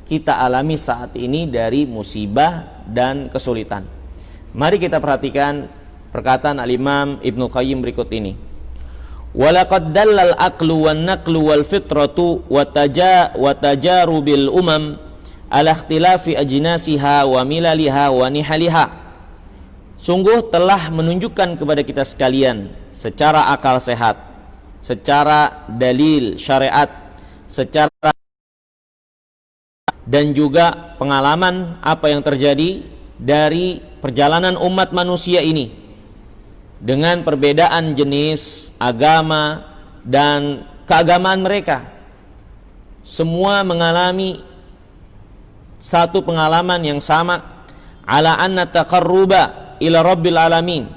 kita alami saat ini dari musibah dan kesulitan. Mari kita perhatikan perkataan Al-Imam Ibnu Qayyim berikut ini. Walaqad dallal aqlu wan naqlu wal fitratu wa tajarubil umam ala ikhtilafi ajnasiha wa milaliha wa nihaliha. Sungguh telah menunjukkan kepada kita sekalian secara akal sehat, secara dalil syariat, secara dan juga pengalaman apa yang terjadi dari perjalanan umat manusia ini dengan perbedaan jenis, agama, dan keagamaan mereka. Semua mengalami satu pengalaman yang sama, ala anna taqarruba ila rabbil alamin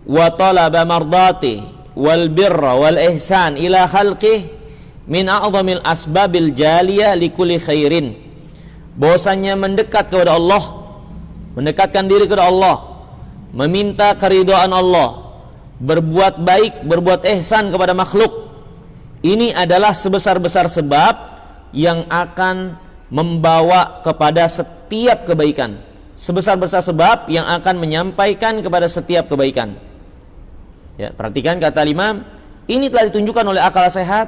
wa talaba mardati wal birra wal ihsan ila khalqih min a'zamil asbabil jaliyah likulli khairin. Bahwasanya mendekat kepada Allah, mendekatkan diri kepada Allah, meminta keridhaan Allah, berbuat baik, berbuat ihsan kepada makhluk, ini adalah sebesar-besar sebab yang akan membawa kepada setiap kebaikan, sebesar-besar sebab yang akan menyampaikan kepada setiap kebaikan. Ya, perhatikan kata Imam, ini telah ditunjukkan oleh akal sehat,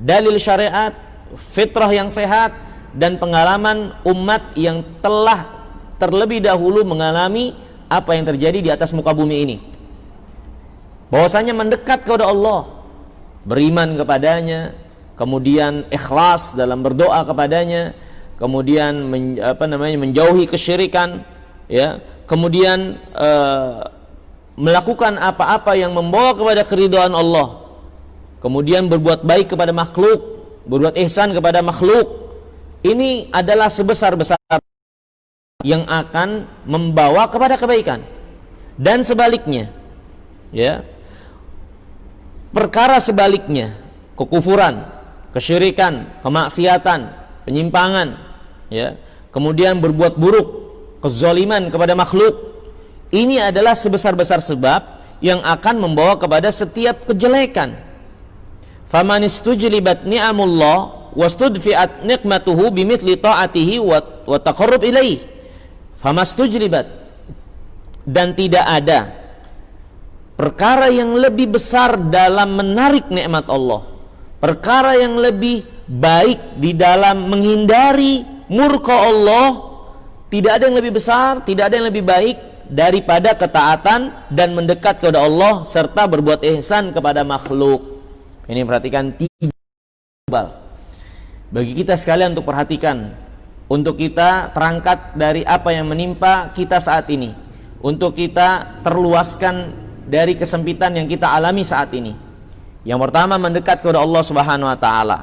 dalil syariat, fitrah yang sehat, dan pengalaman umat yang telah terlebih dahulu mengalami apa yang terjadi di atas muka bumi ini. Bahwasanya mendekat kepada Allah, beriman kepadanya, kemudian ikhlas dalam berdoa kepadanya, kemudian menjauhi kesyirikan, ya, kemudian melakukan apa-apa yang membawa kepada keridhaan Allah, kemudian berbuat baik kepada makhluk, berbuat ihsan kepada makhluk. Ini adalah sebesar-besar yang akan membawa kepada kebaikan. Dan sebaliknya, ya, perkara sebaliknya, kekufuran, kesyirikan, kemaksiatan, penyimpangan, ya, kemudian berbuat buruk, kezaliman kepada makhluk, ini adalah sebesar-besar sebab yang akan membawa kepada setiap kejelekan. Faman istujlibat ni'amullah wastudfi'at nikmatuhu bimithli ta'atihi wa taqarrub ilaih. Famastujlibat, dan tidak ada perkara yang lebih besar dalam menarik nikmat Allah, perkara yang lebih baik di dalam menghindari murka Allah. Tidak ada yang lebih besar, tidak ada yang lebih baik daripada ketaatan dan mendekat kepada Allah serta berbuat ihsan kepada makhluk. Ini perhatikan tiga bagi kita sekalian untuk perhatikan, untuk kita terangkat dari apa yang menimpa kita saat ini, untuk kita terluaskan dari kesempitan yang kita alami saat ini. Yang pertama, mendekat kepada Allah Subhanahu wa taala,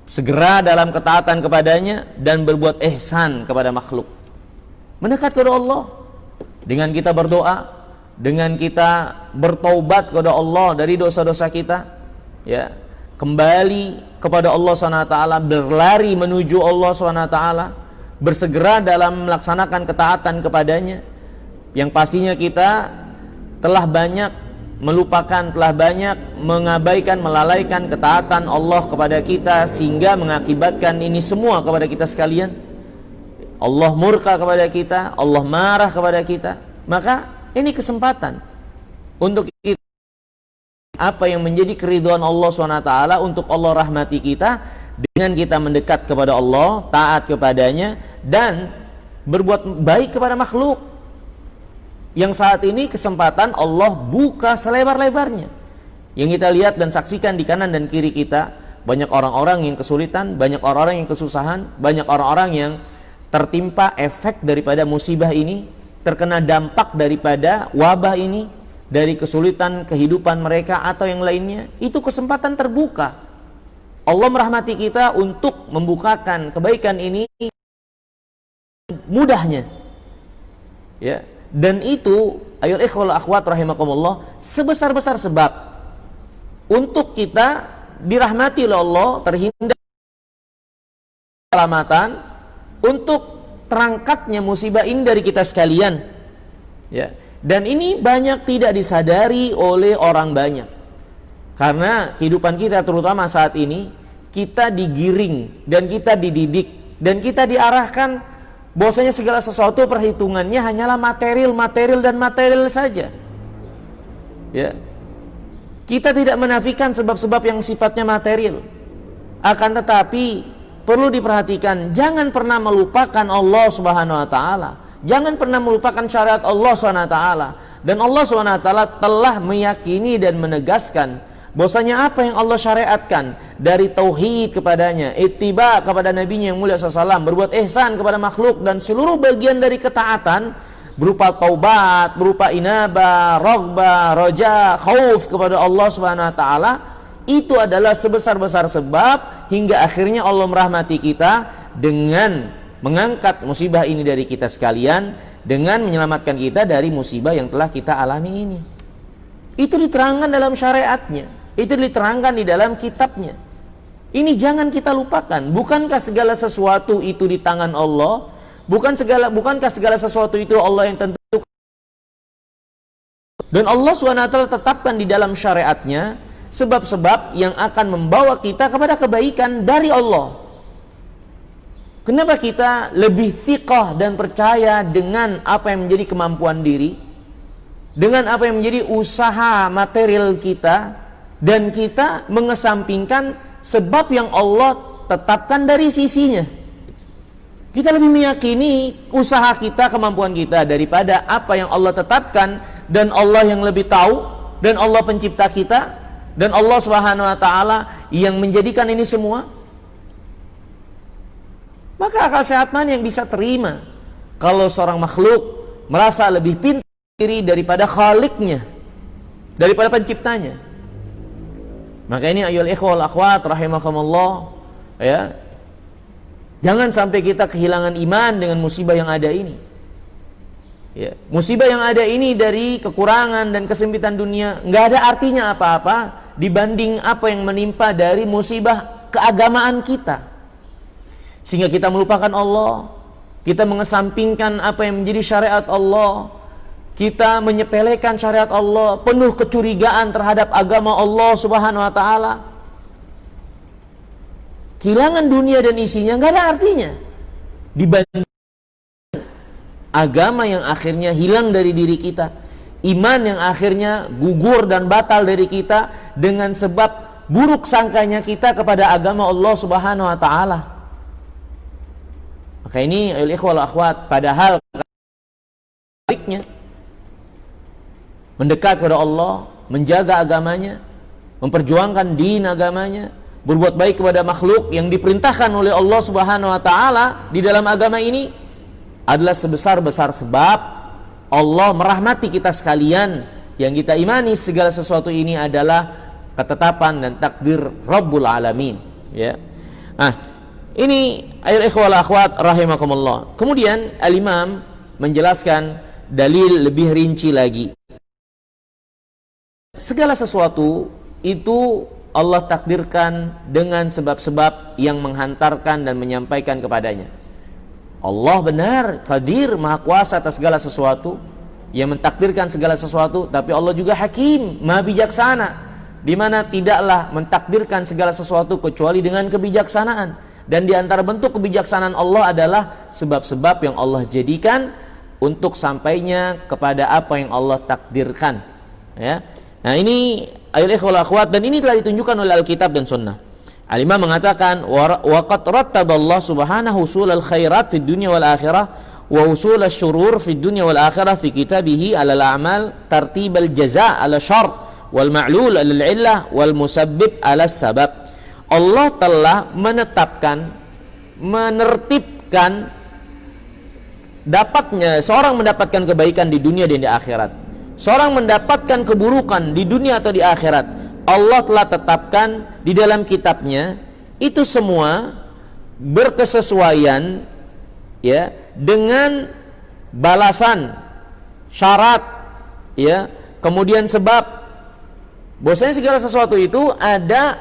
segera dalam ketaatan kepadanya dan berbuat ihsan kepada makhluk. Mendekat kepada Allah dengan kita berdoa, dengan kita bertaubat kepada Allah dari dosa-dosa kita, ya, kembali kepada Allah SWT, berlari menuju Allah SWT, bersegera dalam melaksanakan ketaatan kepadanya, yang pastinya kita telah banyak melupakan, telah banyak mengabaikan, melalaikan ketaatan Allah kepada kita, sehingga mengakibatkan ini semua kepada kita sekalian. Allah murka kepada kita, Allah marah kepada kita. Maka ini kesempatan untuk kita, apa yang menjadi keridhaan Allah SWT, untuk Allah rahmati kita dengan kita mendekat kepada Allah, taat kepadanya, dan berbuat baik kepada makhluk. Yang saat ini kesempatan Allah buka selebar-lebarnya. Yang kita lihat dan saksikan di kanan dan kiri kita, banyak orang-orang yang kesulitan, banyak orang-orang yang kesusahan, banyak orang-orang yang tertimpa efek daripada musibah ini, terkena dampak daripada wabah ini, dari kesulitan kehidupan mereka atau yang lainnya, itu kesempatan terbuka. Allah merahmati kita untuk membukakan kebaikan ini mudahnya. Ya, dan itu ayol ikhwal akhwat rahimakumullah, sebesar-besar sebab untuk kita dirahmati oleh Allah, terhindar keselamatan, untuk terangkatnya musibah ini dari kita sekalian. Ya, dan ini banyak tidak disadari oleh orang banyak. Karena kehidupan kita terutama saat ini, kita digiring dan kita dididik dan kita diarahkan bahwasanya segala sesuatu perhitungannya hanyalah material dan material saja. Ya. Kita tidak menafikan sebab-sebab yang sifatnya material. Akan tetapi perlu diperhatikan, jangan pernah melupakan Allah Subhanahu wa taala. Jangan pernah melupakan syariat Allah Subhanahu wa taala. Dan Allah Subhanahu wa taala telah meyakini dan menegaskan bahwasanya apa yang Allah syariatkan dari tauhid kepadanya, ittiba kepada nabinya yang mulia SAW, berbuat ihsan kepada makhluk, dan seluruh bagian dari ketaatan berupa taubat, berupa inabah, raghbah, roja, khauf kepada Allah Subhanahu wa taala, itu adalah sebesar-besar sebab hingga akhirnya Allah merahmati kita dengan mengangkat musibah ini dari kita sekalian, dengan menyelamatkan kita dari musibah yang telah kita alami ini. Itu diterangkan dalam syariatnya, itu diterangkan di dalam kitabnya. Ini jangan kita lupakan. Bukankah segala sesuatu itu di tangan Allah? Bukankah segala sesuatu itu Allah yang tentukan? Dan Allah SWT tetapkan di dalam syariatnya sebab-sebab yang akan membawa kita kepada kebaikan dari Allah. Kenapa kita lebih thiqah dan percaya dengan apa yang menjadi kemampuan diri, dengan apa yang menjadi usaha material kita, dan kita mengesampingkan sebab yang Allah tetapkan dari sisinya? Kita lebih meyakini usaha kita, kemampuan kita, daripada apa yang Allah tetapkan, dan Allah yang lebih tahu, dan Allah pencipta kita, dan Allah Subhanahu wa taala yang menjadikan ini semua. Maka akal sehat mana yang bisa terima kalau seorang makhluk merasa lebih pintar diri daripada Khaliknya, daripada penciptanya? Maka ini ayyuhal ikhwah wal akhwat rahimakumullah, ya, jangan sampai kita kehilangan iman dengan musibah yang ada ini. Ya, musibah yang ada ini dari kekurangan dan kesempitan dunia nggak ada artinya apa-apa dibanding apa yang menimpa dari musibah keagamaan kita, sehingga kita melupakan Allah, kita mengesampingkan apa yang menjadi syariat Allah, kita menyepelekan syariat Allah, penuh kecurigaan terhadap agama Allah Subhanahu wa taala. Kehilangan dunia dan isinya nggak ada artinya dibanding agama yang akhirnya hilang dari diri kita, iman yang akhirnya gugur dan batal dari kita dengan sebab buruk sangkanya kita kepada agama Allah Subhanahu wa taala. Maka ini ayol ikhwal akhwat, padahal baliknya mendekat kepada Allah, menjaga agamanya, memperjuangkan din agamanya, berbuat baik kepada makhluk yang diperintahkan oleh Allah Subhanahu wa taala di dalam agama ini adalah sebesar-besar sebab Allah merahmati kita sekalian, yang kita imani segala sesuatu ini adalah ketetapan dan takdir Rabbul Alamin. Ya. Nah, ini ayat ikhwal akhwat rahimakumullah. Kemudian Al-Imam menjelaskan dalil lebih rinci lagi. Segala sesuatu itu Allah takdirkan dengan sebab-sebab yang menghantarkan dan menyampaikan kepadanya. Allah benar, qadir, maha kuasa atas segala sesuatu, yang mentakdirkan segala sesuatu. Tapi Allah juga hakim, maha bijaksana, di mana tidaklah mentakdirkan segala sesuatu kecuali dengan kebijaksanaan. Dan di antara bentuk kebijaksanaan Allah adalah sebab-sebab yang Allah jadikan untuk sampainya kepada apa yang Allah takdirkan. Ya. Nah, ini ayat ikhwal akhwat, dan ini telah ditunjukkan oleh Alkitab dan Sunnah. Al-Imam mengatakan wa qad rattaballahu subhanahu usulal khairat fid dunya wal akhirah wa usul asy-syurur fid dunya wal akhirah fi kitabihi alal a'mal tartibal jazaa ala syart wal ma'lul alal illah wal musabbib ala sabab. Allah telah menetapkan, menertibkan dapatnya seorang mendapatkan kebaikan di dunia dan di akhirat, seorang mendapatkan keburukan di dunia atau di akhirat, Allah telah tetapkan di dalam kitabnya, itu semua berkesesuaian ya dengan balasan, syarat ya, kemudian sebab. Bahwasanya segala sesuatu itu ada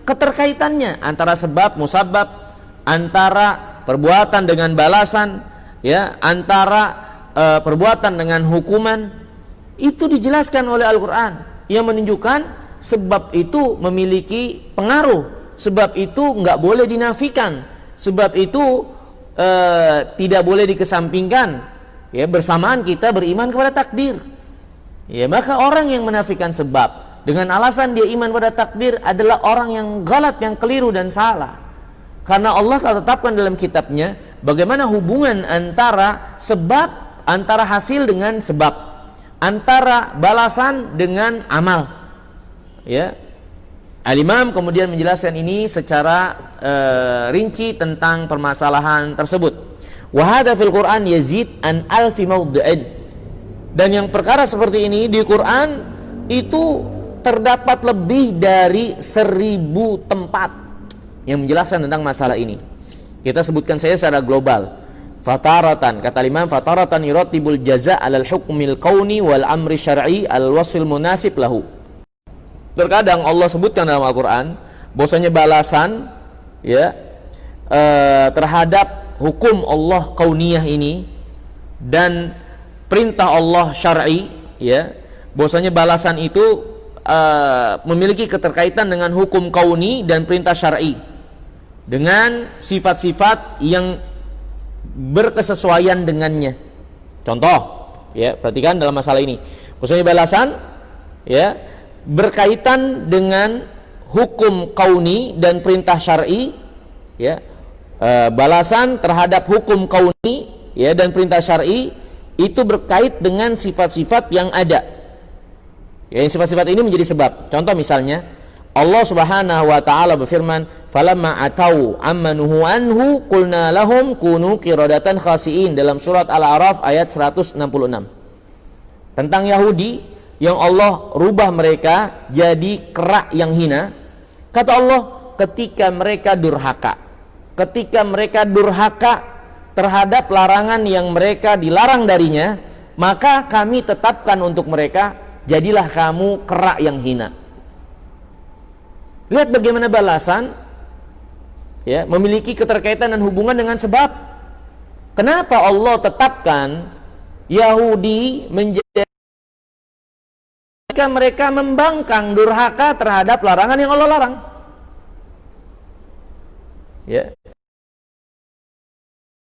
keterkaitannya antara sebab musabab, antara perbuatan dengan balasan ya, antara perbuatan dengan hukuman. Itu dijelaskan oleh Al-Qur'an yang menunjukkan sebab itu memiliki pengaruh, sebab itu nggak boleh dinafikan, sebab itu tidak boleh dikesampingkan ya, bersamaan kita beriman kepada takdir ya. Maka orang yang menafikan sebab dengan alasan dia iman pada takdir adalah orang yang galat, yang keliru dan salah. Karena Allah telah tetapkan dalam kitabnya bagaimana hubungan antara sebab, antara hasil dengan sebab, antara balasan dengan amal ya. Al-Imam kemudian menjelaskan ini secara rinci tentang permasalahan tersebut. Wa hadza fil Qur'an yazid an alfi mawdi'in. Dan yang perkara seperti ini di Quran itu terdapat lebih dari 1000 tempat yang menjelaskan tentang masalah ini. Kita sebutkan saja secara global. Fataratan, kata Imam, fataratan yuratibul jaza' alal hukmil kauni wal amri syar'i al wasfil munasib lahu. Terkadang Allah sebutkan dalam Al-Quran bahwasanya balasan ya terhadap hukum Allah kauniyah ini dan perintah Allah syar'i ya, bahwasanya balasan itu memiliki keterkaitan dengan hukum kauni dan perintah syar'i dengan sifat-sifat yang berkesesuaian dengannya. Contoh ya, perhatikan dalam masalah ini, bahwasanya balasan ya berkaitan dengan hukum kauni dan perintah syar'i ya. Balasan terhadap hukum kauni ya dan perintah syar'i itu berkait dengan sifat-sifat yang ada ya, yang sifat-sifat ini menjadi sebab. Contoh misalnya Allah Subhanahu wa taala berfirman, falamma atau amma nuhu anhu qulna lahum kunu qiradatan khasiin, dalam surat Al-A'raf ayat 166. Tentang Yahudi yang Allah rubah mereka jadi kera yang hina. Kata Allah, ketika mereka durhaka terhadap larangan yang mereka dilarang darinya, maka kami tetapkan untuk mereka, jadilah kamu kera yang hina. Lihat bagaimana balasan ya memiliki keterkaitan dan hubungan dengan sebab. Kenapa Allah tetapkan Yahudi menjadi, ketika mereka membangkang durhaka terhadap larangan yang Allah larang ya.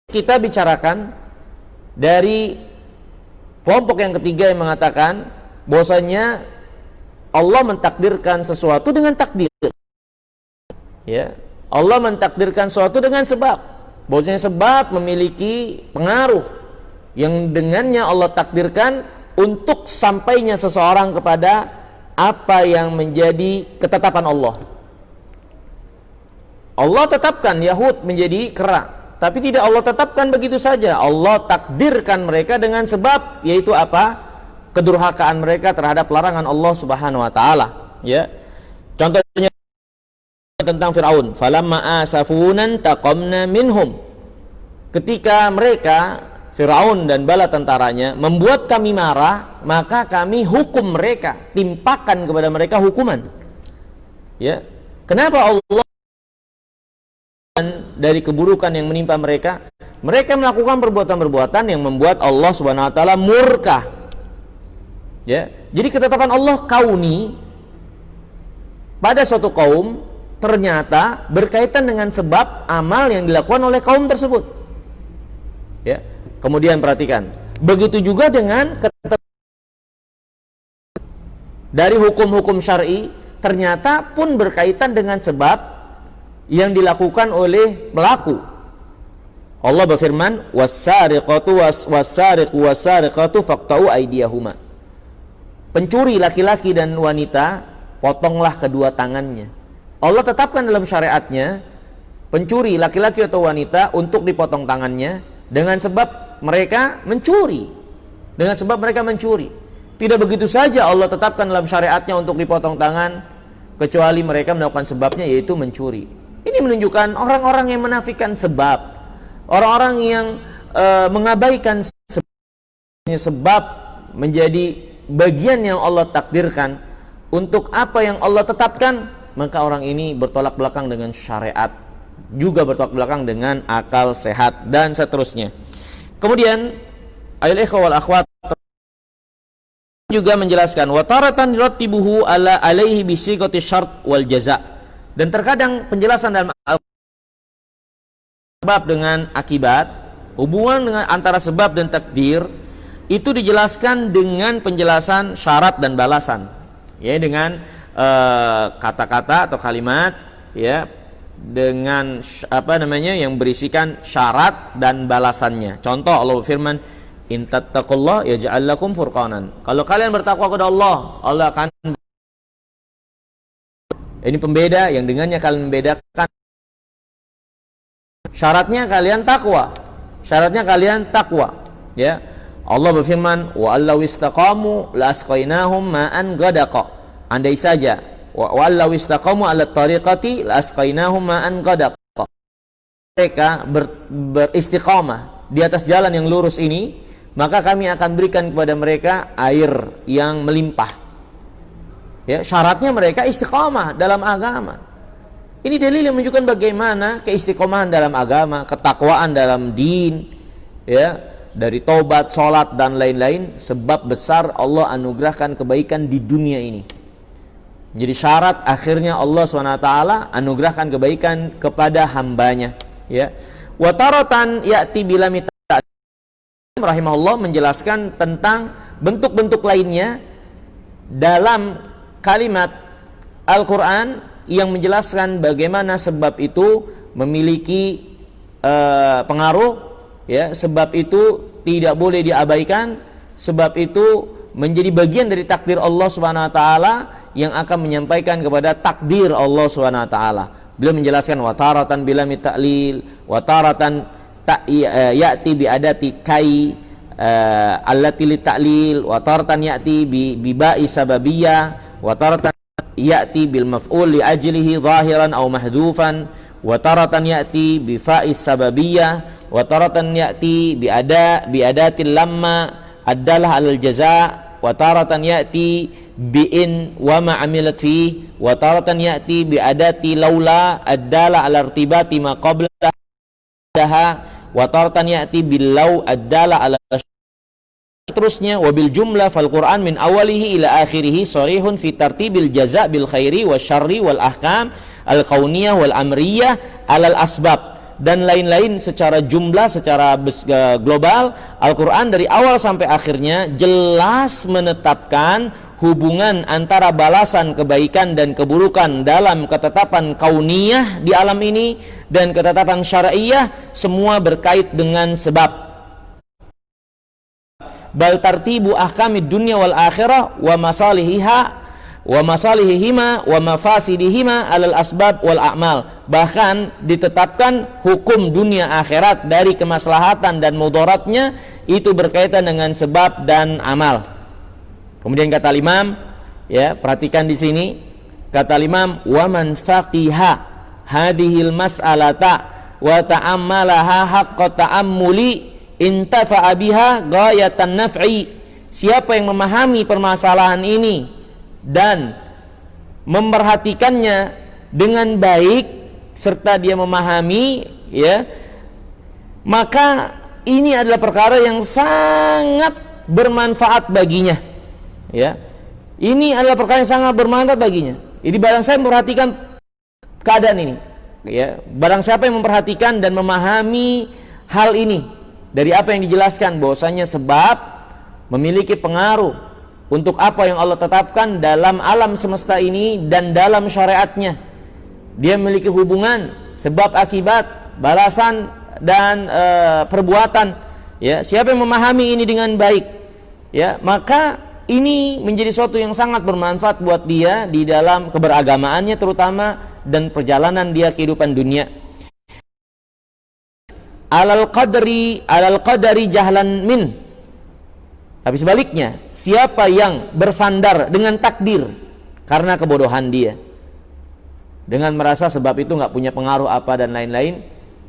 Kita bicarakan dari kelompok yang ketiga yang mengatakan bahwasanya Allah mentakdirkan sesuatu dengan takdir ya. Allah mentakdirkan sesuatu dengan sebab, bahwasanya sebab memiliki pengaruh yang dengannya Allah takdirkan untuk sampainya seseorang kepada apa yang menjadi ketetapan Allah. Allah tetapkan Yahud menjadi kera, tapi tidak Allah tetapkan begitu saja. Allah takdirkan mereka dengan sebab, yaitu apa? Kedurhakaan mereka terhadap larangan Allah Subhanahu wa taala, ya. Contohnya tentang Firaun, falamma asafunan taqamna minhum. Ketika mereka Firaun dan bala tentaranya membuat kami marah, maka kami hukum mereka, timpakan kepada mereka hukuman. Ya. Kenapa Allah dari keburukan yang menimpa mereka? Mereka melakukan perbuatan-perbuatan yang membuat Allah Subhanahu wa taala murka. Ya. Jadi ketetapan Allah kauni pada suatu kaum ternyata berkaitan dengan sebab amal yang dilakukan oleh kaum tersebut. Ya. Kemudian perhatikan, begitu juga dengan dari hukum-hukum syar'i ternyata pun berkaitan dengan sebab yang dilakukan oleh pelaku. Allah berfirman, was-sariqatu was-sariqu was-sariqatu faqta'u aydiyahuma. Pencuri laki-laki dan wanita, potonglah kedua tangannya. Allah tetapkan dalam syariatnya pencuri laki-laki atau wanita untuk dipotong tangannya dengan sebab mereka mencuri. Dengan sebab mereka mencuri. Tidak begitu saja Allah tetapkan dalam syariatnya untuk dipotong tangan, kecuali mereka melakukan sebabnya, yaitu mencuri. Ini menunjukkan orang-orang yang menafikan sebab, orang-orang yang mengabaikan sebab menjadi bagian yang Allah takdirkan untuk apa yang Allah tetapkan, maka orang ini bertolak belakang dengan syariat, juga bertolak belakang dengan akal sehat, dan seterusnya. Kemudian ayat ikhwah wal akhwat juga menjelaskan wa taratan yurattibuhu ala alaihi bisighati syart wal jaza. Dan terkadang penjelasan dalam sebab dengan akibat, hubungan dengan antara sebab dan takdir itu dijelaskan dengan penjelasan syarat dan balasan, ya, dengan kata-kata atau kalimat, ya, dengan yang berisikan syarat dan balasannya. Contoh, Allah berfirman, in tattaqullah yaj'al lakum furqanan. Kalau kalian bertakwa kepada Allah, Allah akan, ini pembeda yang dengannya kalian membedakan. Syaratnya kalian takwa. Syaratnya kalian takwa, ya. Allah berfirman, wa allaw istaqamu la asqainahum ma'an ghadaqa. Andai saja wa allaw istaqamu ala tariqati la asqainahum ma'an ghadaqa. Mereka beristiqamah di atas jalan yang lurus ini, maka kami akan berikan kepada mereka air yang melimpah. Ya, syaratnya mereka istiqamah dalam agama. Ini dalil yang menunjukkan bagaimana keistiqomahan dalam agama, ketakwaan dalam din, ya, dari taubat, sholat dan lain-lain, sebab besar Allah anugerahkan kebaikan di dunia ini. Jadi syarat akhirnya Allah SWT anugerahkan kebaikan kepada hambanya, ya. Wa taratan ya'ti bila mita. Rahimahullah menjelaskan tentang bentuk-bentuk lainnya dalam kalimat Al-Quran yang menjelaskan bagaimana sebab itu memiliki pengaruh, ya, sebab itu tidak boleh diabaikan, sebab itu menjadi bagian dari takdir Allah Subhanahu wa taala yang akan menyampaikan kepada takdir Allah Subhanahu wa taala. Beliau menjelaskan wa taratan bila ta'lil, wa taratan ya'ti bi adati kai allati li ta'lil, wa taratan ya'ti bi ba'i sababiyah, wa taratan ya'ti bil maf'ul li ajlihi zahiran aw mahdhufan, wa taratan ya'ti bi fa'is sababiyah, wa taratan ya'ti bi adatil lamma addalah alal jaza', wa taratan ya'ti bi in wa ma amilat fi, wa taratan ya'ti bi adati laula addalah ala irtibati ma qablaha, wa taratan ya'ti bil law addalah ala seterusnya. Wabil jumlah fal Quran min awalihi ila akhirih sharihun fi tartibil jaza bil khairi wasyarri wal ahkam al kauniyah wal amriyah alal asbab, dan lain-lain secara jumlah, secara global. Al-Quran dari awal sampai akhirnya jelas menetapkan hubungan antara balasan kebaikan dan keburukan dalam ketetapan kauniyah di alam ini dan ketetapan syar'iyah, semua berkait dengan sebab. Bal tartibu ahkamid dunya wal akhirah wa masalihihima wa mafasidihima alal asbab wal a'mal. Bahkan ditetapkan hukum dunia akhirat dari kemaslahatan dan mudaratnya itu berkaitan dengan sebab dan amal. Kemudian kata Imam, ya, perhatikan di sini kata Imam, wa man faqiha hadhil mas'alata wa ta'ammalaha haqqa ta'ammuli intafa'a biha ghayatan naf'i. Siapa yang memahami permasalahan ini dan memperhatikannya dengan baik serta dia memahami, ya, maka ini adalah perkara yang sangat bermanfaat baginya, ya. Ini adalah perkara yang sangat bermanfaat baginya. Jadi barang saya memperhatikan keadaan ini, ya, barang siapa yang memperhatikan dan memahami hal ini dari apa yang dijelaskan, bahwasanya sebab memiliki pengaruh untuk apa yang Allah tetapkan dalam alam semesta ini dan dalam syariatnya. Dia memiliki hubungan sebab akibat, balasan dan perbuatan, ya. Siapa yang memahami ini dengan baik, ya, maka ini menjadi sesuatu yang sangat bermanfaat buat dia di dalam keberagamaannya terutama dan perjalanan dia kehidupan dunia. alal qadari jahlan min. Tapi sebaliknya, siapa yang bersandar dengan takdir karena kebodohan dia, dengan merasa sebab itu nggak punya pengaruh apa dan lain-lain,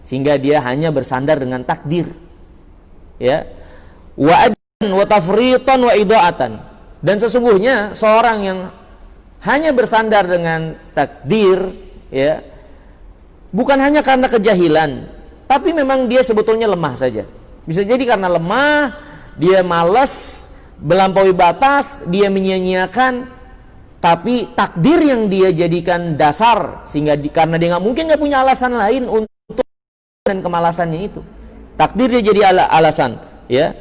sehingga dia hanya bersandar dengan takdir, ya, wa ajran wa tafritan wa ida'atan. Dan sesungguhnya seorang yang hanya bersandar dengan takdir, ya, bukan hanya karena kejahilan, tapi memang dia sebetulnya lemah saja. Bisa jadi karena lemah, dia malas, melampaui batas, dia menyia-nyiakan, tapi takdir yang dia jadikan dasar, sehingga karena dia nggak punya alasan lain untuk dan kemalasannya itu, takdir dia jadi alasan, ya.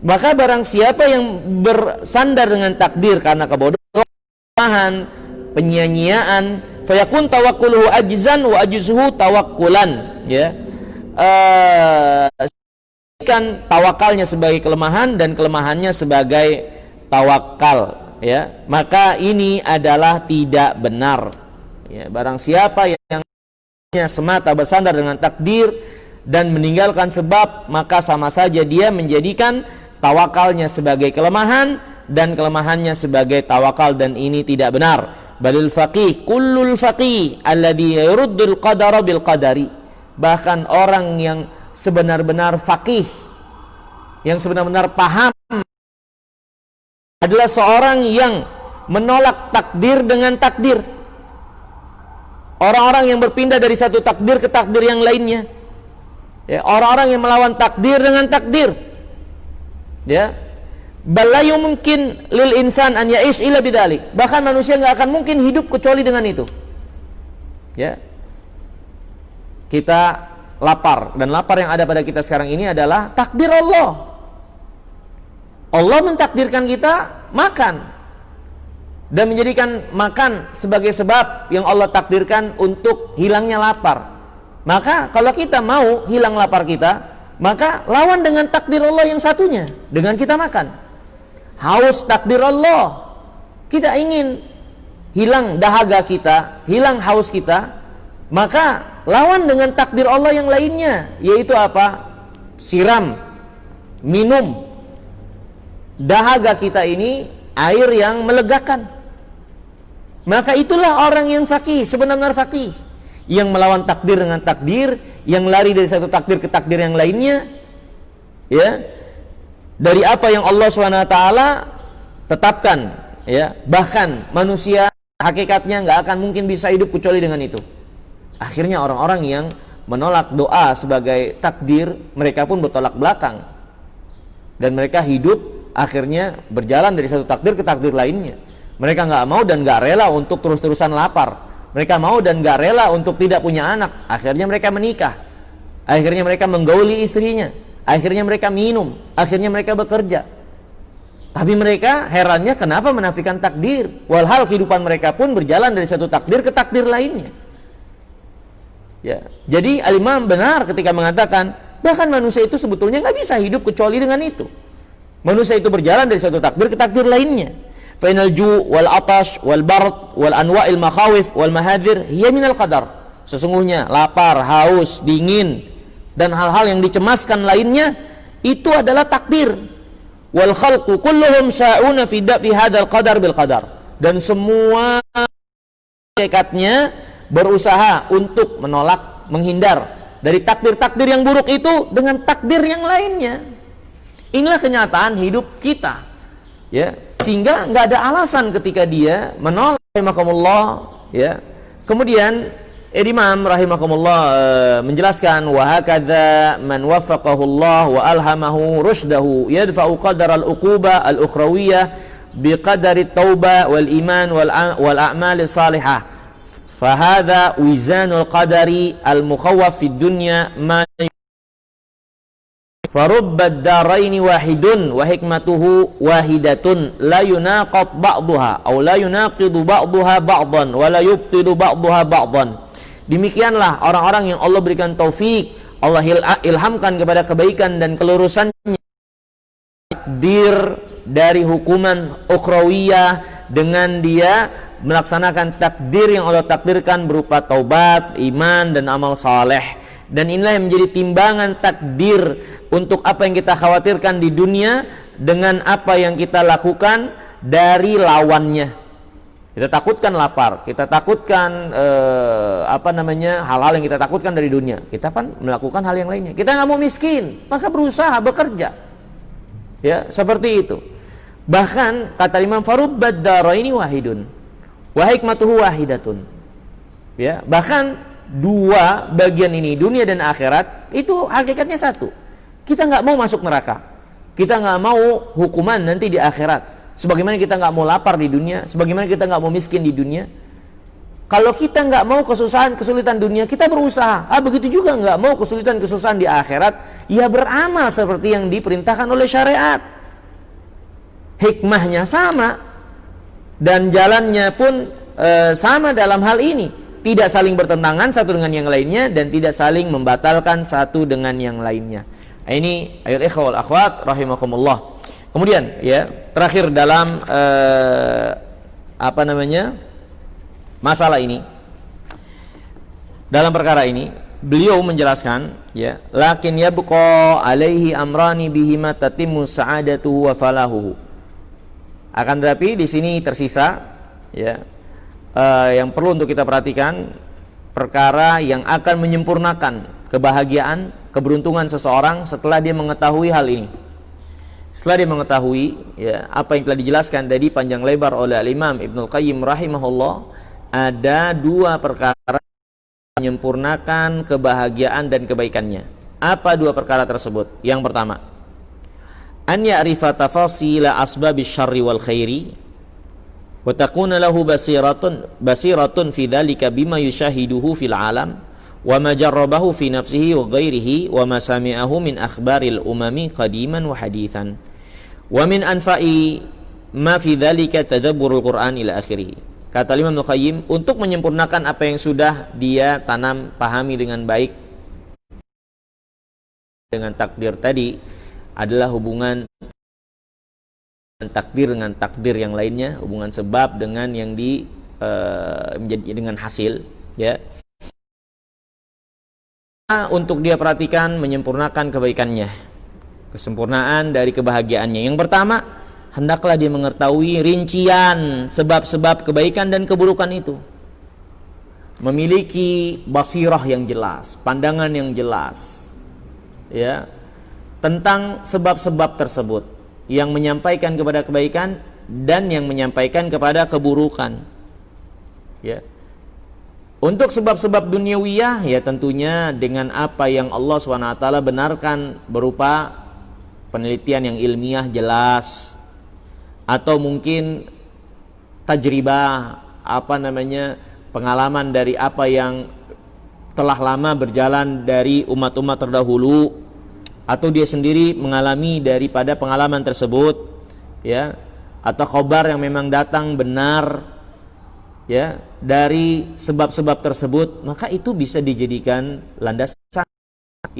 Maka barang siapa yang bersandar dengan takdir karena kebodohan, penyia-nyiaan, fayakun tawakkuluhu ajzan wa ajzuhu tawakkulan, ya. Kan tawakalnya sebagai kelemahan dan kelemahannya sebagai tawakal, ya, maka ini adalah tidak benar, ya. Barang siapa yang semata bersandar dengan takdir dan meninggalkan sebab, maka sama saja dia menjadikan tawakalnya sebagai kelemahan dan kelemahannya sebagai tawakal, dan ini tidak benar. Balil faqih kullul faqih alladhi yuruddul qadara bil qadari. Bahkan orang yang sebenar-benar faqih, yang sebenar-benar paham, adalah seorang yang menolak takdir dengan takdir. Orang-orang yang berpindah dari satu takdir ke takdir yang lainnya, ya, orang-orang yang melawan takdir dengan takdir, ya. Balayu mungkin lil insan an ya'ish illa bidzalik. Bahkan manusia nggak akan mungkin hidup kecuali dengan itu, ya. Kita lapar, dan lapar yang ada pada kita sekarang ini adalah takdir Allah. Allah mentakdirkan kita makan dan menjadikan makan sebagai sebab yang Allah takdirkan untuk hilangnya lapar. Maka kalau kita mau hilang lapar kita, maka lawan dengan takdir Allah yang satunya, dengan kita makan. Haus takdir Allah, kita ingin hilang dahaga kita, hilang haus kita, maka lawan dengan takdir Allah yang lainnya, yaitu apa? Siram, minum dahaga kita ini air yang melegakan. Maka itulah orang yang faqih, sebenar-benar faqih, yang melawan takdir dengan takdir, yang lari dari satu takdir ke takdir yang lainnya, ya, dari apa yang Allah SWT tetapkan, ya. Bahkan manusia hakikatnya nggak akan mungkin bisa hidup kecuali dengan itu. Akhirnya orang-orang yang menolak doa sebagai takdir, mereka pun bertolak belakang, dan mereka hidup akhirnya berjalan dari satu takdir ke takdir lainnya. Mereka nggak mau dan nggak rela untuk terus-terusan lapar. Mereka mau dan nggak rela untuk tidak punya anak. Akhirnya mereka menikah. Akhirnya mereka menggauli istrinya. Akhirnya mereka minum. Akhirnya mereka bekerja. Tapi mereka herannya kenapa menafikan takdir, walhal kehidupan mereka pun berjalan dari satu takdir ke takdir lainnya. Ya, jadi al-Imam benar ketika mengatakan bahkan manusia itu sebetulnya nggak bisa hidup kecuali dengan itu. Manusia itu berjalan dari satu takdir ke takdir lainnya. Fainal ju' wal atash wal bard wal anwa'il makhawif wal mahadir hiya minal qadar. Sesungguhnya lapar, haus, dingin dan hal-hal yang dicemaskan lainnya itu adalah takdir. Wal khalqu kulluhum sa'una fi hadzal qadar bil qadar. Dan semua hakikatnya berusaha untuk menolak, menghindar dari takdir-takdir yang buruk itu dengan takdir yang lainnya. Inilah kenyataan hidup kita, ya. Sehingga nggak ada alasan ketika dia menolak, rahimakumullah, ya. Kemudian Imam rahimakumullah menjelaskan, wa hakadza man waffaqahu Allah wa alhamahu rusydahu yadfa'u qadar al-uquba al-ukhrawiyah biqadari at-taubah wal iman wal a'mal salihah. Fahadha wizanul qadari al-mukhawwaf fid dunya ma farubbad daraini wahidun wa hikmatuhu wahidatun la yunaqad ba'daha aw la yunaqidu ba'daha ba'dan wa la yubtilu ba'daha ba'dan. Demikianlah orang-orang yang Allah berikan taufik, Allah ilhamkan kepada kebaikan dan kelurusannya, takdir dari hukuman ukhrawiyah dengan dia melaksanakan takdir yang Allah takdirkan berupa taubat, iman dan amal saleh. Dan inilah yang menjadi timbangan takdir untuk apa yang kita khawatirkan di dunia dengan apa yang kita lakukan dari lawannya. Kita takutkan lapar, kita takutkan hal-hal yang kita takutkan dari dunia. Kita kan melakukan hal yang lainnya. Kita nggak mau miskin, maka berusaha bekerja. Ya, seperti itu. Bahkan kata Imam Farubbad daraini wahidun wa hikmatuhu wahidatun. Ya, bahkan dua bagian ini, dunia dan akhirat, itu hakikatnya satu. Kita nggak mau masuk neraka, kita nggak mau hukuman nanti di akhirat. Sebagaimana kita nggak mau lapar di dunia, sebagaimana kita nggak mau miskin di dunia. Kalau kita nggak mau kesusahan kesulitan dunia, kita berusaha. Begitu juga nggak mau kesulitan kesusahan di akhirat, ya beramal seperti yang diperintahkan oleh syariat. Hikmahnya sama dan jalannya pun sama dalam hal ini. Tidak saling bertentangan satu dengan yang lainnya dan tidak saling membatalkan satu dengan yang lainnya. Ini ayat ikhwah wal akhwat rahimakumullah. Kemudian ya, terakhir dalam masalah ini, dalam perkara ini beliau menjelaskan ya, lakin yabqa alaihi amrani bihima tatimmu sa'adatuhu wa falahuhu. Akan tetapi di sini tersisa ya, yang perlu untuk kita perhatikan, perkara yang akan menyempurnakan kebahagiaan, keberuntungan seseorang setelah dia mengetahui hal ini. Setelah dia mengetahui ya, apa yang telah dijelaskan tadi panjang lebar oleh Imam Ibnul Qayyim rahimahullah, ada dua perkara yang menyempurnakan kebahagiaan dan kebaikannya. Apa dua perkara tersebut? Yang pertama, an ya'rifa tafasila asbabis syarri wal khairi wa takuna lahu basiratun fi dzalika bima yushahiduhu fil alam wa ma jarrabahu fi nafsihi wa ghairihi wa ma sami'ahu min akhbaril umami qadiman wa hadithan wa min anfa'i ma fi dzalika tadabburul Qur'an ila akhirih. Kata Imam Ibnu Qayyim, untuk menyempurnakan apa yang sudah dia pahami dengan baik dengan takdir tadi, adalah hubungan takdir dengan takdir yang lainnya, hubungan sebab dengan yang menjadi dengan hasil ya. Untuk dia perhatikan menyempurnakan kebaikannya, kesempurnaan dari kebahagiaannya. Yang pertama, hendaklah dia mengetahui rincian sebab-sebab kebaikan dan keburukan itu, memiliki basirah yang jelas, pandangan yang jelas ya, tentang sebab-sebab tersebut, yang menyampaikan kepada kebaikan dan yang menyampaikan kepada keburukan ya. Untuk sebab-sebab duniawiyah ya, tentunya dengan apa yang Allah SWT benarkan berupa penelitian yang ilmiah jelas, atau mungkin tajribah, pengalaman dari apa yang telah lama berjalan dari umat-umat terdahulu, atau dia sendiri mengalami daripada pengalaman tersebut ya, atau khabar yang memang datang benar ya dari sebab-sebab tersebut, maka itu bisa dijadikan landasan.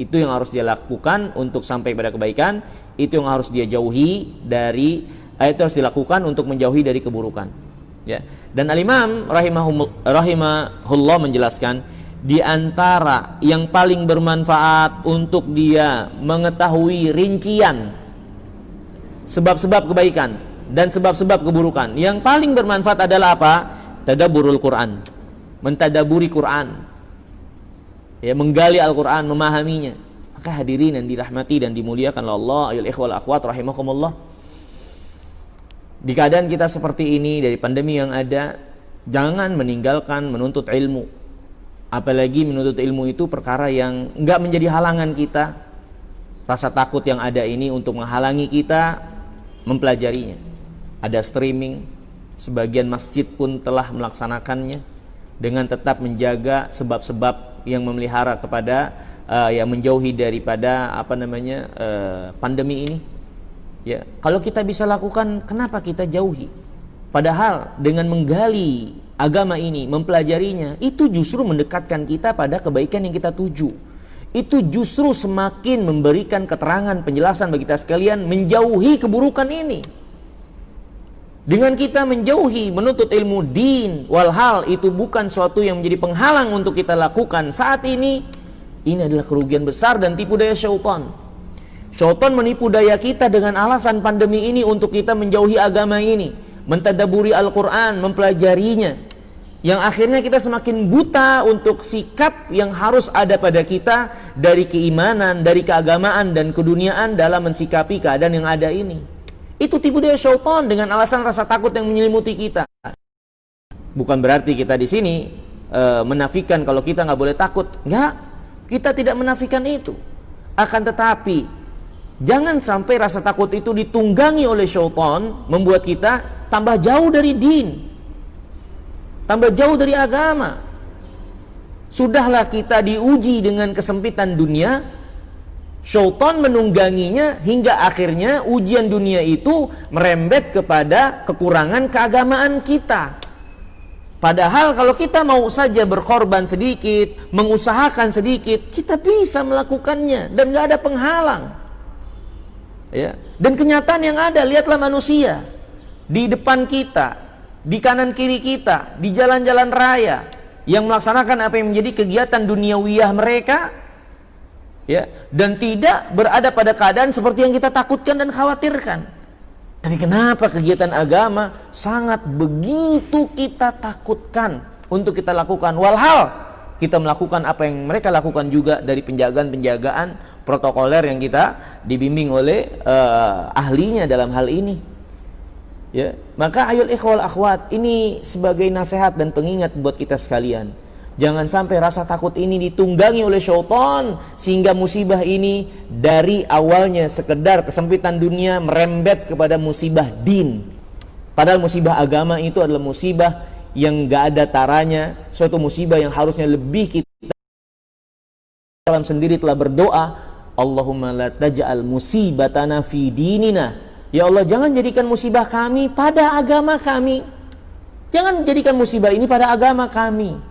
Itu yang harus dia lakukan untuk sampai pada kebaikan, itu yang harus dia jauhi dari, itu harus dilakukan untuk menjauhi dari keburukan ya. Dan Al-Imam rahimahullah menjelaskan, di antara yang paling bermanfaat untuk dia mengetahui rincian sebab-sebab kebaikan dan sebab-sebab keburukan, yang paling bermanfaat adalah apa? Tadabburul Quran, mentadaburi Quran ya, menggali Al-Quran, memahaminya. Maka hadirin yang dirahmati dan dimuliakan oleh Allah, ayol ikhwal akhwat rahimakumullah, di keadaan kita seperti ini, dari pandemi yang ada, jangan meninggalkan menuntut ilmu. Apalagi menuntut ilmu itu perkara yang enggak menjadi halangan kita. Rasa takut yang ada ini untuk menghalangi kita mempelajarinya. Ada streaming, sebagian masjid pun telah melaksanakannya dengan tetap menjaga sebab-sebab yang memelihara kepada yang menjauhi daripada pandemi ini. Ya, kalau kita bisa lakukan, kenapa kita jauhi? Padahal dengan menggali agama ini, mempelajarinya, itu justru mendekatkan kita pada kebaikan yang kita tuju. Itu justru semakin memberikan keterangan, penjelasan bagi kita sekalian, menjauhi keburukan ini. Dengan kita menjauhi menuntut ilmu din, walhal itu bukan suatu yang menjadi penghalang untuk kita lakukan saat ini, Ini adalah kerugian besar dan tipu daya syaitan. Syaitan menipu daya kita dengan alasan pandemi ini untuk kita menjauhi agama ini, mentadaburi Al-Quran, mempelajarinya, yang akhirnya kita semakin buta untuk sikap yang harus ada pada kita dari keimanan, dari keagamaan dan keduniaan dalam mensikapi keadaan yang ada ini. Itu tipu daya syaitan dengan alasan rasa takut yang menyelimuti kita. Bukan berarti kita di sini menafikan kalau kita nggak boleh takut. Nggak, kita tidak menafikan itu. Akan tetapi jangan sampai rasa takut itu ditunggangi oleh syaitan, membuat kita tambah jauh dari din, tambah jauh dari agama. Sudahlah kita diuji dengan kesempitan dunia, syaitan menungganginya hingga akhirnya ujian dunia itu merembet kepada kekurangan keagamaan kita. Padahal kalau kita mau saja berkorban sedikit, mengusahakan sedikit, kita bisa melakukannya dan gak ada penghalang. Ya. Dan kenyataan yang ada, lihatlah manusia di depan kita, di kanan kiri kita, di jalan-jalan raya yang melaksanakan apa yang menjadi kegiatan duniawiyah mereka, ya, dan tidak berada pada keadaan seperti yang kita takutkan dan khawatirkan. Tapi kenapa kegiatan agama sangat begitu kita takutkan untuk kita lakukan? Walhal kita melakukan apa yang mereka lakukan juga dari penjagaan-penjagaan protokoler yang kita dibimbing oleh ahlinya dalam hal ini. Ya, maka ayol ikhwal akhwat, ini sebagai nasihat dan pengingat buat kita sekalian. Jangan sampai rasa takut ini ditunggangi oleh syaitan sehingga musibah ini dari awalnya sekedar kesempitan dunia merembet kepada musibah din. Padahal musibah agama itu adalah musibah yang gak ada taranya, suatu musibah yang harusnya lebih kita dalam sendiri telah berdoa, Allahumma la taj'al musibatana fi dinina. Ya Allah, jangan jadikan musibah kami pada agama kami. Jangan jadikan musibah ini pada agama kami.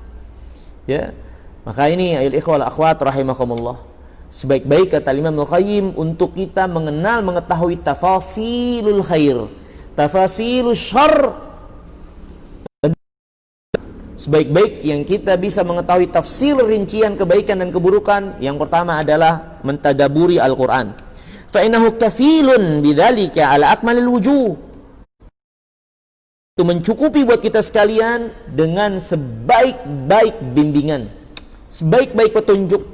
Ya, maka ini ayol ikhwal akhwat rahimakumullah, sebaik-baik kata Imam Al-Qayyim untuk kita mengenal, mengetahui tafasilul khair, tafasilul syarr. Sebaik-baik yang kita bisa mengetahui tafsir rincian kebaikan dan keburukan, yang pertama adalah mentadaburi Al-Quran. Fa innahu kafilun bidzalika ala akmalil wujuh. Itu mencukupi buat kita sekalian dengan sebaik-baik bimbingan, sebaik-baik petunjuk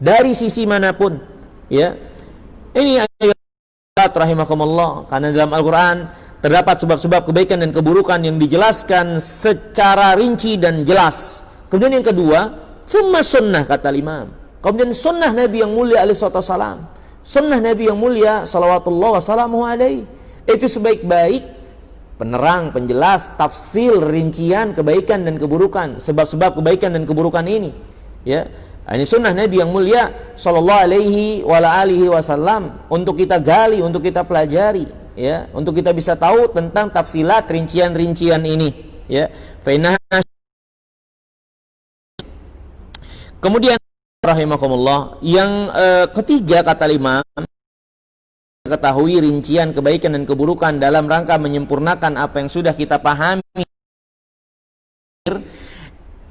dari sisi manapun. Ya, ini ayat rahimakumullah, karena dalam Al-Quran terdapat sebab-sebab kebaikan dan keburukan yang dijelaskan secara rinci dan jelas. Kemudian yang kedua, tsumma sunnah, kata Imam. Kemudian sunnah Nabi yang mulia alaihi wassalam, sunnah Nabi yang mulia salawatullah wassalamuhu alaihi, itu sebaik-baik penerang, penjelas, tafsir, rincian kebaikan dan keburukan, sebab-sebab kebaikan dan keburukan ini. Ya, ini sunnah Nabi yang mulia sallallahu alaihi wa alihi wasallam untuk kita gali, untuk kita pelajari, ya, untuk kita bisa tahu tentang tafsilat, rincian-rincian ini. Ya, kemudian rahimakumullah, yang ketiga kata Imam, ketahui rincian kebaikan dan keburukan dalam rangka menyempurnakan apa yang sudah kita pahami.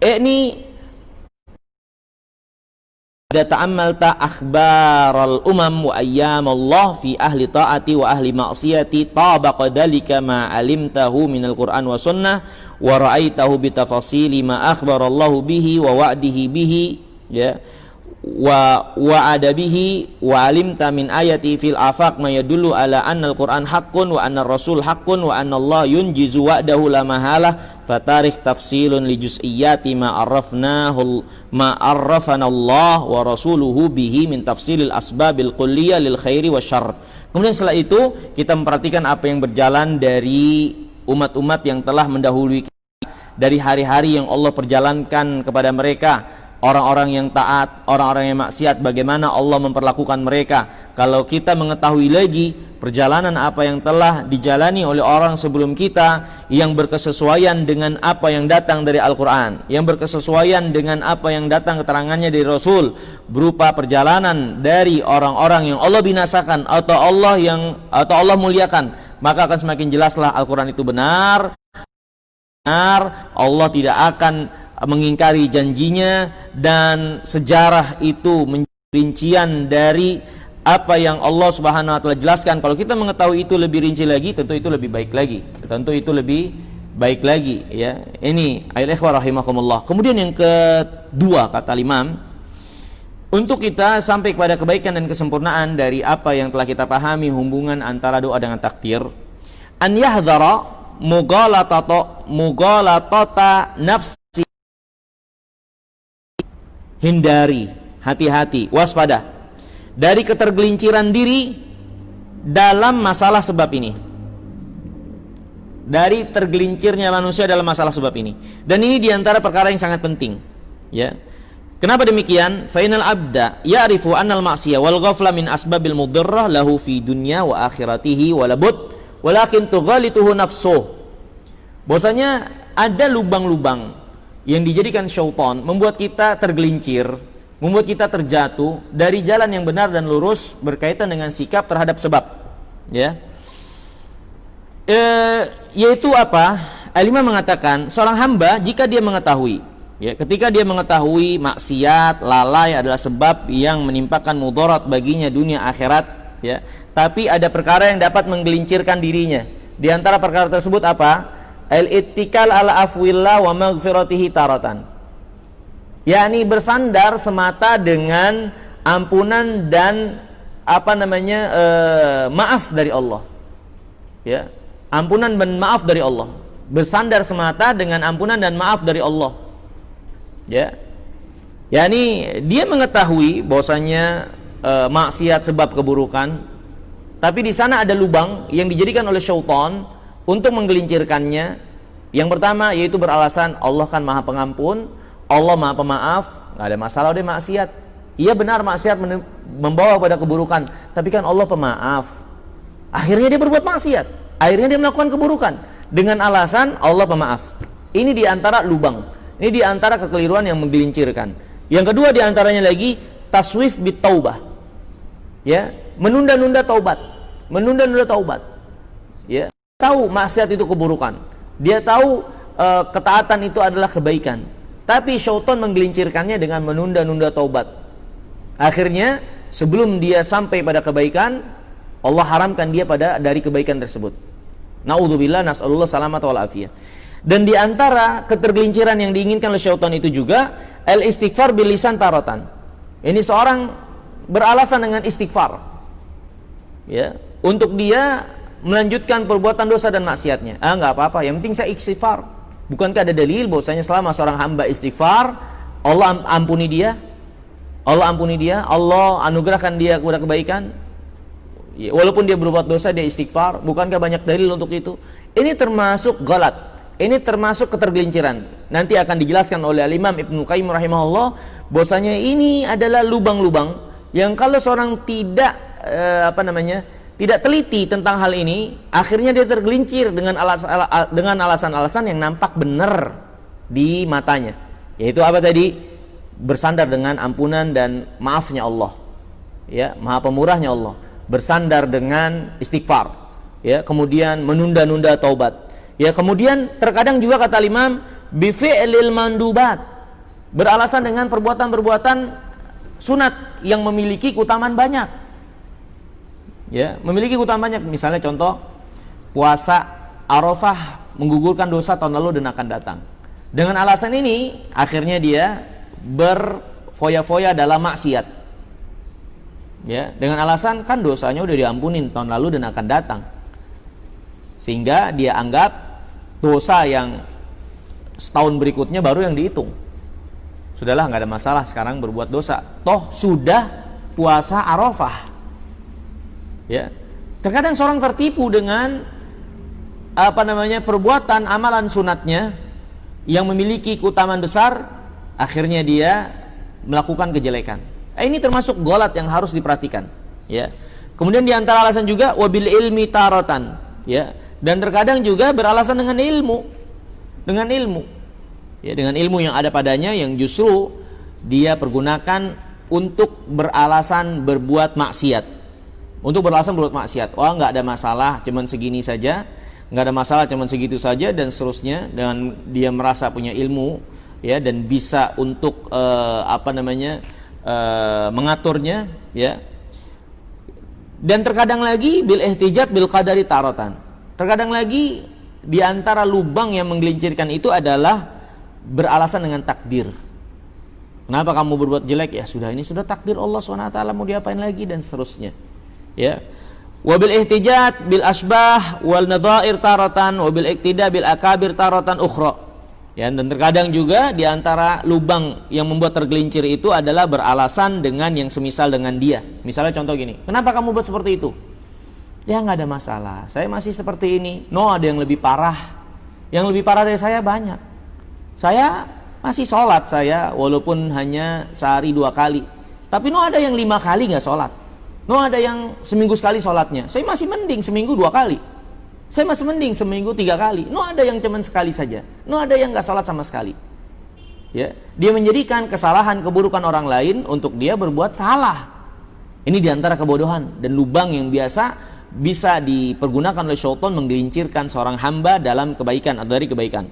Ini idza ta'ammalta akhbaral umam wa ayyam Allah fi ahli ta'ati wa ahli ma'siyati tabaqa dalika ma 'alimtahu minal Qur'an wa sunnah wa ra'aitahu bi tafasili ma akhbarallahu bihi wa wa'dihi bihi, ya, wa adabihi wa alimta min ayati fil afaq ma yadullu ala anna al-Qur'an haqqun wa anna ar-rasul haqqun wa anna Allah yunjizu wa'dahu la mahalah fatarikh tafsilun li juz'iyyati ma arrafana Allah wa rasuluhu bihi min tafsilil asbabil kulliyah lil khairi wasyarr. Kemudian setelah itu kita memperhatikan apa yang berjalan dari umat-umat yang telah mendahului kita, dari hari-hari yang Allah perjalankan kepada mereka, orang-orang yang taat, orang-orang yang maksiat, bagaimana Allah memperlakukan mereka. Kalau kita mengetahui lagi perjalanan apa yang telah dijalani oleh orang sebelum kita, yang berkesesuaian dengan apa yang datang dari Al-Quran, yang berkesesuaian dengan apa yang datang keterangannya dari Rasul, berupa perjalanan dari orang-orang yang Allah binasakan atau Allah muliakan, maka akan semakin jelaslah Al-Quran itu benar. Allah tidak akan mengingkari janjinya, dan sejarah itu rincian dari apa yang Allah Subhanahu wa taala jelaskan. Kalau kita mengetahui itu lebih rinci lagi, tentu itu lebih baik lagi. Tentu itu lebih baik lagi, ya. Ini ayat ikhwah rahimakumullah. Kemudian yang kedua kata Imam, untuk kita sampai kepada kebaikan dan kesempurnaan dari apa yang telah kita pahami hubungan antara doa dengan takdir, an yahdhara mughalatata nafsi, hindari, hati-hati, waspada dari ketergelinciran diri dalam masalah sebab ini. Dari tergelincirnya manusia dalam masalah sebab ini. Dan ini diantara perkara yang sangat penting, ya. Kenapa demikian? Fainal abda ya'rifu annal ma'siyah wal ghafla min asbabil mudarrah lahu fi dunya wa akhiratihi walabud walakin tughalituhu nafsuh. Bahwasanya ada lubang-lubang yang dijadikan syaitan membuat kita tergelincir, membuat kita terjatuh dari jalan yang benar dan lurus berkaitan dengan sikap terhadap sebab, ya. Yaitu apa? Al-Imam mengatakan seorang hamba jika dia mengetahui, ya, ketika dia mengetahui maksiat, lalai adalah sebab yang menimpakan mudarat baginya dunia akhirat, ya, tapi ada perkara yang dapat menggelincirkan dirinya. Di antara perkara tersebut apa? Al-ittikal ala afwillah wa maghfiratihi taratan, yakni bersandar semata dengan ampunan dan maaf dari Allah, ya, ampunan dan maaf dari Allah, bersandar semata dengan ampunan dan maaf dari Allah, ya, yakni dia mengetahui bahwasanya maksiat sebab keburukan, tapi di sana ada lubang yang dijadikan oleh syaitan untuk menggelincirkannya. Yang pertama yaitu beralasan Allah kan Maha Pengampun, Allah Maha Pemaaf, nggak ada masalah deh maksiat. Iya benar maksiat membawa pada keburukan, tapi kan Allah pemaaf. Akhirnya dia berbuat maksiat, akhirnya dia melakukan keburukan dengan alasan Allah pemaaf. Ini diantara lubang, ini diantara kekeliruan yang menggelincirkan. Yang kedua diantaranya lagi taswif bit taubah, ya, menunda-nunda taubat, menunda-nunda taubat, ya. Tahu maksiat itu keburukan, dia tahu ketaatan itu adalah kebaikan, tapi syaitan menggelincirkannya dengan menunda-nunda taubat. Akhirnya sebelum dia sampai pada kebaikan, Allah haramkan dia dari kebaikan tersebut. Naudzubillah, nas'alullah salamat wal afiyah. Dan di antara ketergelinciran yang diinginkan oleh syaitan itu juga al-istighfar bil lisan taratan. Ini seorang beralasan dengan istighfar, ya, untuk dia melanjutkan perbuatan dosa dan maksiatnya. Enggak apa-apa, yang penting saya istighfar. Bukankah ada dalil bahwasanya selama seorang hamba istighfar, Allah ampuni dia? Allah ampuni dia, Allah anugerahkan dia kepada kebaikan. Ya, walaupun dia berbuat dosa, dia istighfar. Bukankah banyak dalil untuk itu? Ini termasuk galat, ini termasuk ketergelinciran. Nanti akan dijelaskan oleh Al-Imam Ibnu Qayyim rahimahullah bahwasanya ini adalah lubang-lubang yang kalau seorang tidak tidak teliti tentang hal ini, akhirnya dia tergelincir dengan alasan-alasan yang nampak benar di matanya. Yaitu apa tadi? Bersandar dengan ampunan dan maafnya Allah, ya, Maha Pemurahnya Allah. Bersandar dengan istighfar, ya, kemudian menunda-nunda taubat, ya, kemudian terkadang juga kata Imam bifi'lil mandubat, beralasan dengan perbuatan-perbuatan sunat yang memiliki keutamaan banyak, ya, memiliki keutamaan banyak. Misalnya contoh puasa Arafah menggugurkan dosa tahun lalu dan akan datang. Dengan alasan ini akhirnya dia berfoya-foya dalam maksiat, ya, dengan alasan kan dosanya udah diampunin tahun lalu dan akan datang, sehingga dia anggap dosa yang setahun berikutnya baru yang dihitung. Sudahlah, nggak ada masalah sekarang berbuat dosa, toh sudah puasa Arafah, ya. Terkadang seorang tertipu dengan perbuatan amalan sunatnya yang memiliki keutamaan besar, akhirnya dia melakukan kejelekan. Ini termasuk golat yang harus diperhatikan, ya. Kemudian diantara alasan juga wabil ilmi taratan, ya, dan terkadang juga beralasan dengan ilmu, ya, dengan ilmu yang ada padanya yang justru dia pergunakan untuk beralasan berbuat maksiat, Wah, nggak ada masalah, cuman segini saja, nggak ada masalah, cuman segitu saja, dan seterusnya. Dengan dia merasa punya ilmu ya, dan bisa untuk mengaturnya, ya. Dan terkadang lagi bil ihtijaj bil qadari taratan. Terkadang lagi di antara lubang yang menggelincirkan itu adalah beralasan dengan takdir. Kenapa kamu berbuat jelek? Ya sudah, ini sudah takdir Allah SWT, mau diapain lagi, dan seterusnya. Ya. Wa bil ihtijaj bil asbah wal nadhair taratan wa bil iktida bil akabir taratan ukhra. Ya, dan terkadang juga di antara lubang yang membuat tergelincir itu adalah beralasan dengan yang semisal dengan dia. Misalnya contoh gini, kenapa kamu buat seperti itu? Ya nggak ada masalah, saya masih seperti ini. No, ada yang lebih parah. Yang lebih parah dari saya banyak. Saya masih sholat saya, walaupun hanya sehari 2 kali. Tapi no, ada yang 5 kali nggak sholat. No, ada yang seminggu sekali sholatnya. Saya masih mending seminggu 2 kali. Saya masih mending seminggu 3 kali. No, ada yang cuman sekali saja. No, ada yang nggak sholat sama sekali. Ya, dia menjadikan kesalahan, keburukan orang lain untuk dia berbuat salah. Ini diantara kebodohan dan lubang yang biasa bisa dipergunakan oleh syaitan menggelincirkan seorang hamba dalam kebaikan atau dari kebaikan.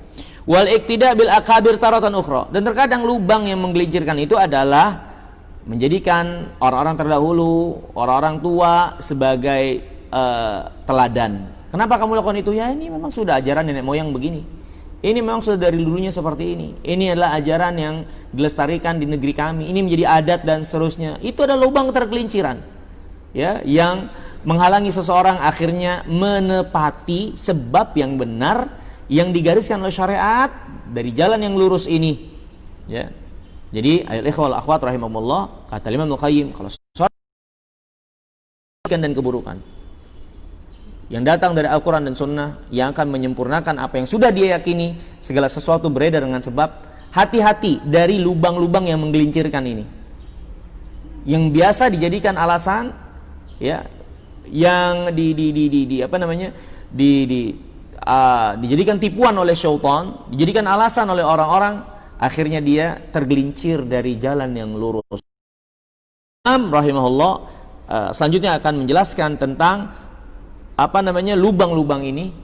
Wal iktida bil akabir taratan ukhra. Dan terkadang lubang yang menggelincirkan itu adalah menjadikan orang-orang terdahulu, orang-orang tua sebagai teladan. Kenapa kamu lakukan itu? Ya ini memang sudah ajaran nenek moyang begini. Ini memang sudah dari dulunya seperti ini. Ini adalah ajaran yang dilestarikan di negeri kami. Ini menjadi adat dan seterusnya. Itu adalah lubang tergelinciran. Ya, yang menghalangi seseorang akhirnya menepati sebab yang benar yang digariskan oleh syariat dari jalan yang lurus ini. Ya. Jadi ayat ikhwal akhwat rahimahumullah, kata Imam Al-Qayyim, kalau seorang dan keburukan yang datang dari Al-Quran dan Sunnah yang akan menyempurnakan apa yang sudah dia yakini, segala sesuatu beredar dengan sebab. Hati-hati dari lubang-lubang yang menggelincirkan ini, yang biasa dijadikan alasan, ya, yang dijadikan tipuan oleh syaitan, dijadikan alasan oleh orang-orang, akhirnya dia tergelincir dari jalan yang lurus. Imam rahimahullah selanjutnya akan menjelaskan tentang lubang-lubang ini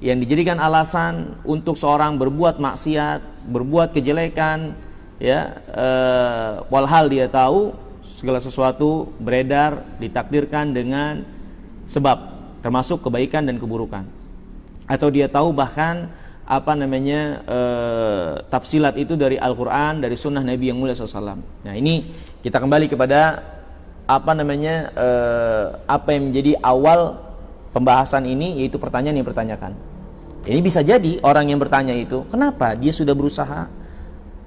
yang dijadikan alasan untuk seorang berbuat maksiat, berbuat kejelekan, ya, walhal dia tahu segala sesuatu beredar ditakdirkan dengan sebab, termasuk kebaikan dan keburukan. Atau dia tahu bahkan tafsilat itu dari Al-Quran, dari sunnah Nabi yang mulia SAW. Nah, ini kita kembali kepada apa yang menjadi awal pembahasan ini, yaitu pertanyaan yang dipertanyakan. Ini bisa jadi orang yang bertanya itu, kenapa dia sudah berusaha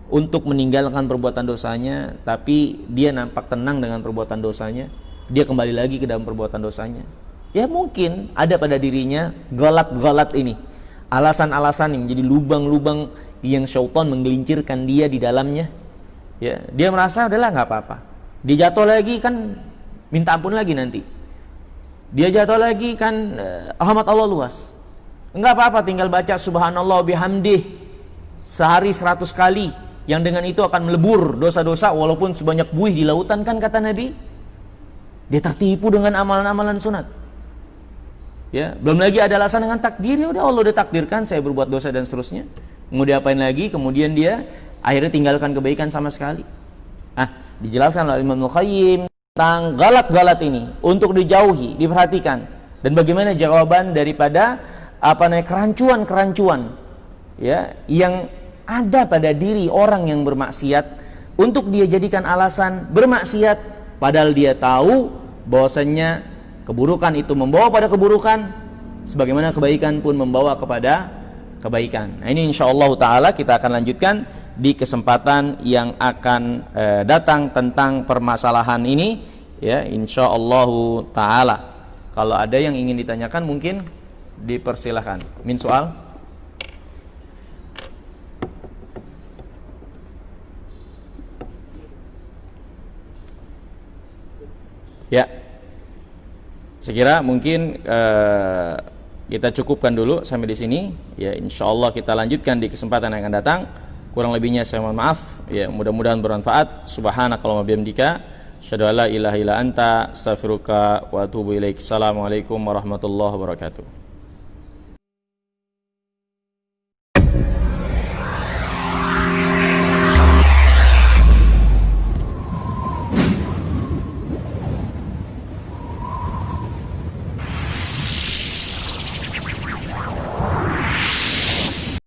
untuk meninggalkan perbuatan dosanya, tapi dia nampak tenang dengan perbuatan dosanya, dia kembali lagi ke dalam perbuatan dosanya. Ya mungkin ada pada dirinya galat-galat ini, alasan-alasan yang menjadi lubang-lubang yang syaitan menggelincirkan dia di dalamnya. Ya, dia merasa adalah nggak apa-apa. Dia jatuh lagi kan minta ampun lagi nanti. Dia jatuh lagi kan rahmat Allah luas. Enggak apa-apa, tinggal baca subhanallah bihamdih sehari 100 kali, yang dengan itu akan melebur dosa-dosa walaupun sebanyak buih di lautan, kan kata Nabi. Dia tertipu dengan amalan-amalan sunat. Ya, belum lagi ada alasan dengan takdir, ya udah Allah udah takdirkan saya berbuat dosa dan seterusnya. Mau diapain lagi? Kemudian dia akhirnya tinggalkan kebaikan sama sekali. Dijelaskan oleh Imam Al-Qayyim tentang galat-galat ini untuk dijauhi, diperhatikan, dan bagaimana jawaban daripada kerancuan-kerancuan, ya, yang ada pada diri orang yang bermaksiat untuk dia jadikan alasan bermaksiat, padahal dia tahu bahwasannya keburukan itu membawa pada keburukan, sebagaimana kebaikan pun membawa kepada kebaikan. Nah, ini insyaallah taala kita akan lanjutkan di kesempatan yang akan datang tentang permasalahan ini, ya, insyaallah taala. Kalau ada yang ingin ditanyakan mungkin dipersilahkan. Min soal? Ya, saya kira mungkin kita cukupkan dulu sampai di sini. Ya, insyaallah kita lanjutkan di kesempatan yang akan datang. Kurang lebihnya saya mohon maaf. Ya, mudah-mudahan bermanfaat. Subhanakallahumma bihamdika, asyhadu an la ilaha illa anta, astaghfiruka wa atubu ilaik. Assalamualaikum warahmatullahi wabarakatuh.